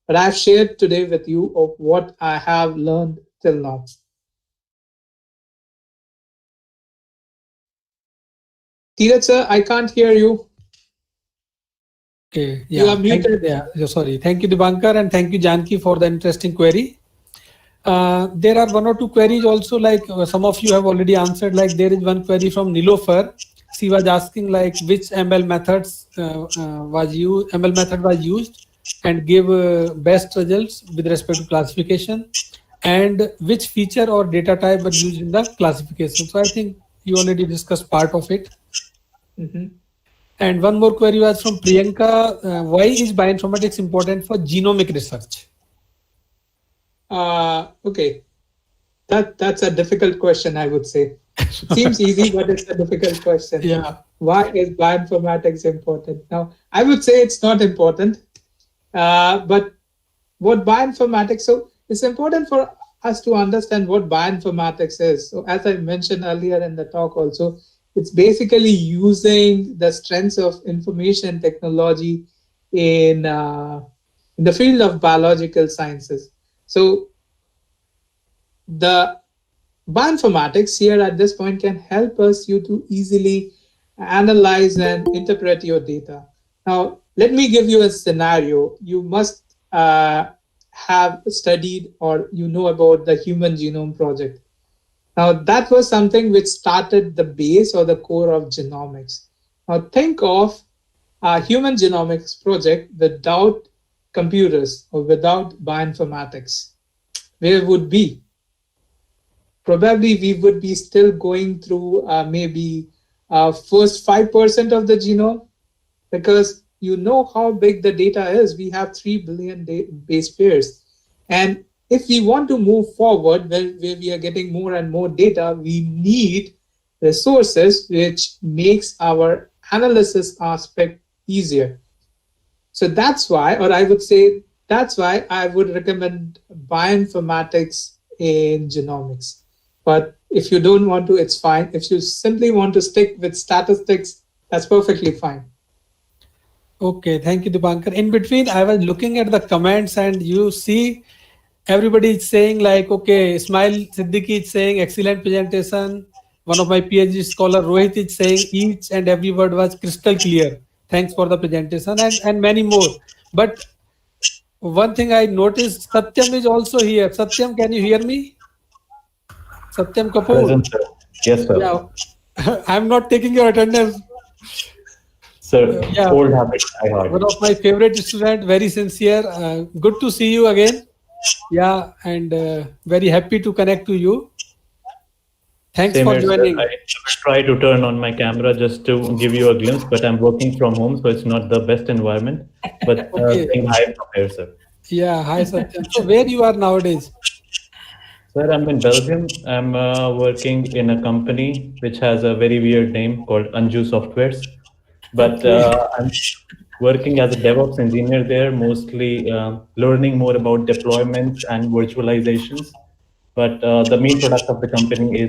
[SPEAKER 1] But I've shared today with you of what I have learned till now. Tiraj sir, I can't hear you.
[SPEAKER 2] Okay, yeah.
[SPEAKER 1] You are muted.
[SPEAKER 2] Sorry. Thank you, Dipankar, and thank you, Janki, for the interesting query. There are one or two queries also, like some of you have already answered. Like there is one query from Nilofer. She was asking like which ML methods ML method was used and give best results with respect to classification, and which feature or data type were used in the classification. So I think you already discussed part of it.
[SPEAKER 1] Mm-hmm.
[SPEAKER 2] And one more query was from Priyanka. Why is bioinformatics important for genomic research?
[SPEAKER 1] Okay, that's a difficult question, I would say. It seems easy, but it's a difficult question.
[SPEAKER 2] Yeah.
[SPEAKER 1] Why is bioinformatics important? Now, I would say it's not important, but what bioinformatics, so it's important for us to understand what bioinformatics is. So as I mentioned earlier in the talk also, it's basically using the strengths of information technology in the field of biological sciences. So the bioinformatics here at this point can help us you to easily analyze and interpret your data. Now, let me give you a scenario. You must have studied or you know about the Human Genome Project. Now, that was something which started the base or the core of genomics. Now, think of a human genomics project without computers or without bioinformatics. Where would be? Probably we would be still going through maybe first 5% of the genome, because you know how big the data is. We have 3 billion base pairs. And if we want to move forward where we are getting more and more data, we need resources which makes our analysis aspect easier. So that's why, or I would say, that's why I would recommend bioinformatics in genomics. But if you don't want to, it's fine. If you simply want to stick with statistics, that's perfectly fine.
[SPEAKER 2] Okay, thank you, Dipankar. In between, I was looking at the comments and you see everybody is saying like, okay, Ismail Siddiqui is saying excellent presentation. One of my PhD scholar, Rohit, is saying each and every word was crystal clear. Thanks for the presentation, and many more. But one thing I noticed, Satyam is also here. Satyam, can you hear me? Satyam Kapoor.
[SPEAKER 3] Present, sir. Yes, sir.
[SPEAKER 2] Yeah, I'm not taking your attendance.
[SPEAKER 3] Sir,
[SPEAKER 2] Yeah,
[SPEAKER 3] old habit, I heard.
[SPEAKER 2] one of my favorite student, very sincere. Good to see you again. Yeah, and very happy to connect to you. Thanks
[SPEAKER 3] Same
[SPEAKER 2] for
[SPEAKER 3] here, sir.
[SPEAKER 2] joining.
[SPEAKER 3] I will try to turn on my camera just to give you a glimpse, but I'm working from home, so it's not the best environment. But
[SPEAKER 2] Okay.
[SPEAKER 3] saying hi from here, sir.
[SPEAKER 2] Yeah. Hi, Satyam. So where you are nowadays?
[SPEAKER 3] Sir, I'm in Belgium. I'm working in a company which has a very weird name called Anju Softwares. But
[SPEAKER 2] Okay.
[SPEAKER 3] I'm working as a DevOps engineer there, mostly learning more about deployments and virtualizations. But the main product of the company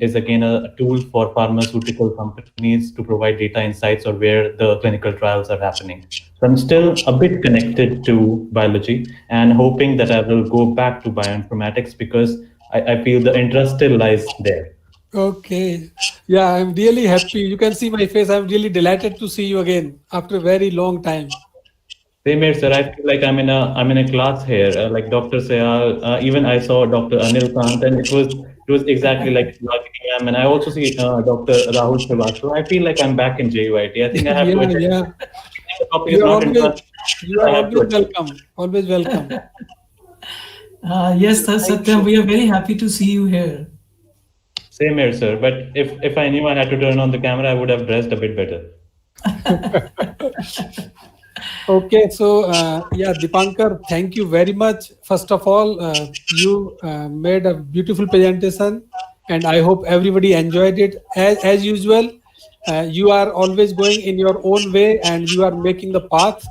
[SPEAKER 3] is again a tool for pharmaceutical companies to provide data insights or where the clinical trials are happening. So I'm still a bit connected to biology and hoping that I will go back to bioinformatics because I feel the interest still lies there.
[SPEAKER 2] Okay. Yeah, I'm really happy. You can see my face. I'm really delighted to see you again after a very long time.
[SPEAKER 3] Same here, sir. I feel like I'm in a class here. Like Dr. Sayal, even I saw Dr. Anil Kant, and it was exactly like plugging him. And I also see Dr. Rahul Srivastava. I feel like I'm back in JUIT. I think I have to
[SPEAKER 2] Yeah,
[SPEAKER 3] attend.
[SPEAKER 2] yeah.
[SPEAKER 3] If the topic is
[SPEAKER 2] You are
[SPEAKER 3] not
[SPEAKER 2] always
[SPEAKER 3] interesting,
[SPEAKER 2] you
[SPEAKER 3] I
[SPEAKER 2] are
[SPEAKER 3] have to
[SPEAKER 2] always
[SPEAKER 3] attend.
[SPEAKER 2] welcome. Always welcome.
[SPEAKER 4] Yes,
[SPEAKER 2] Thank
[SPEAKER 4] Satyam,
[SPEAKER 2] you.
[SPEAKER 4] we are very happy to see you here.
[SPEAKER 3] Same here, sir. But if I knew I had to turn on the camera, I would have dressed a bit better.
[SPEAKER 2] Okay, so yeah, Dipankar, thank you very much. First of all, you made a beautiful presentation, and I hope everybody enjoyed it. As usual, you are always going in your own way, and you are making the path,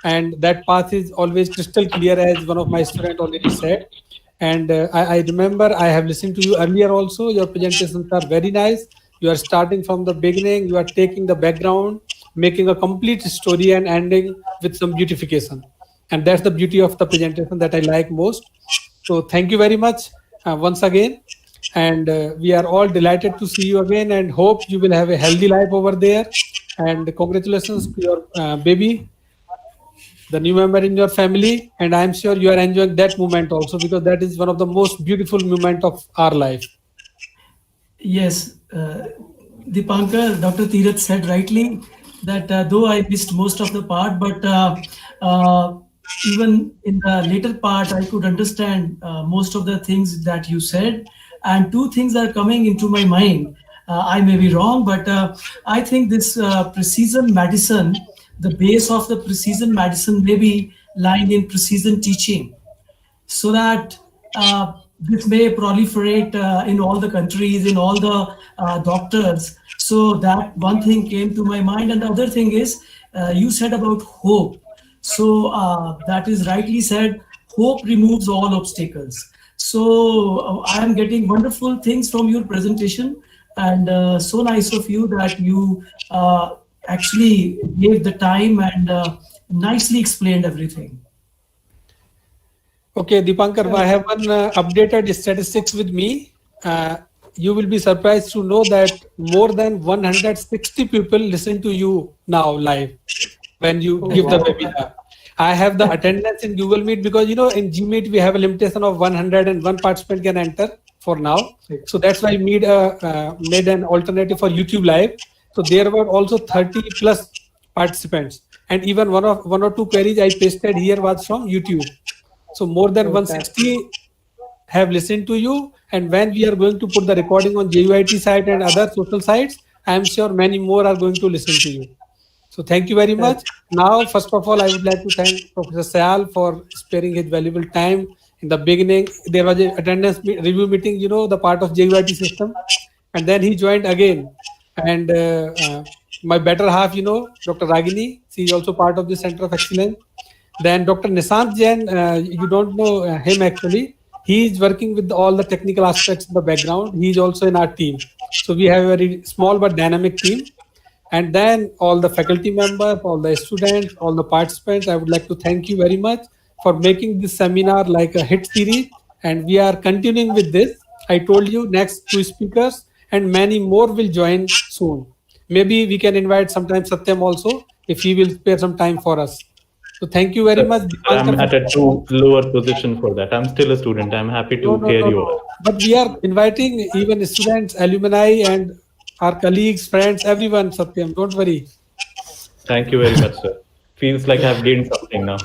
[SPEAKER 2] and that path is always crystal clear, as one of my students already said. And I remember I have listened to you earlier also. Your presentations are very nice. You are starting from the beginning. You are taking the background, making a complete story and ending with some beautification. And that's the beauty of the presentation that I like most. So thank you very much once again. And we are all delighted to see you again and hope you will have a healthy life over there. And congratulations to your baby, the new member in your family. And I'm sure you are enjoying that moment also because that is one of the most beautiful moment of our life.
[SPEAKER 4] Yes, Dipankar, Dr. Tirath said rightly that though I missed most of the part, but uh, even in the later part, I could understand most of the things that you said. And two things are coming into my mind. I may be wrong, but I think this precision medicine, the base of the precision medicine may be lying in precision teaching so that this may proliferate in all the countries, in all the doctors. So that one thing came to my mind. And the other thing is, you said about hope. So that is rightly said, hope removes all obstacles. So I am getting wonderful things from your presentation, and so nice of you that you actually gave the time and nicely explained everything.
[SPEAKER 2] Okay, Dipankar, I have one updated statistics with me. You will be surprised to know that more than 160 people listen to you now live when you give the webinar. I have the attendance in Google Meet because in Gmeet we have a limitation of 101 participant can enter for now. So that's why I made an alternative for YouTube Live. So there were also 30 plus participants, and even one or two queries I pasted here was from YouTube. So more than 160 have listened to you. And when we are going to put the recording on JUIT site and other social sites, I am sure many more are going to listen to you. So thank you very much. Now, first of all, I would like to thank Professor Sayal for sparing his valuable time. In the beginning, there was a attendance review meeting, the part of JUIT system. And then he joined again. And my better half, Dr. Ragini, she is also part of the Center of Excellence. Then Dr. Nishant Jain, you don't know him actually. He is working with all the technical aspects in the background. He is also in our team. So we have a very small but dynamic team. And then all the faculty members, all the students, all the participants, I would like to thank you very much for making this seminar like a hit series. And we are continuing with this. I told you next two speakers and many more will join soon. Maybe we can invite sometime Satyam also if he will spare some time for us. So thank you very much.
[SPEAKER 3] I'm at a too lower position for that. I'm still a student. I'm happy to hear you all.
[SPEAKER 2] But we are inviting even students, alumni, and our colleagues, friends, everyone, Satyam. Don't worry.
[SPEAKER 3] Thank you very much, sir. Feels like I've gained something now.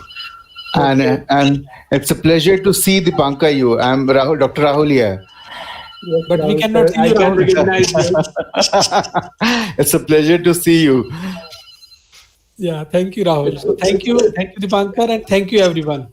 [SPEAKER 5] And it's a pleasure to see Dipankar you. I'm Rahul, Dr. Rahul here.
[SPEAKER 1] Yes,
[SPEAKER 2] But we
[SPEAKER 1] Rahul,
[SPEAKER 2] cannot
[SPEAKER 1] sir,
[SPEAKER 2] see
[SPEAKER 1] I
[SPEAKER 2] you,
[SPEAKER 1] can
[SPEAKER 2] Rahul.
[SPEAKER 1] recognize you.
[SPEAKER 5] It's a pleasure to see you.
[SPEAKER 2] Yeah, thank you, Rahul. So thank you, Dipankar, and thank you, everyone.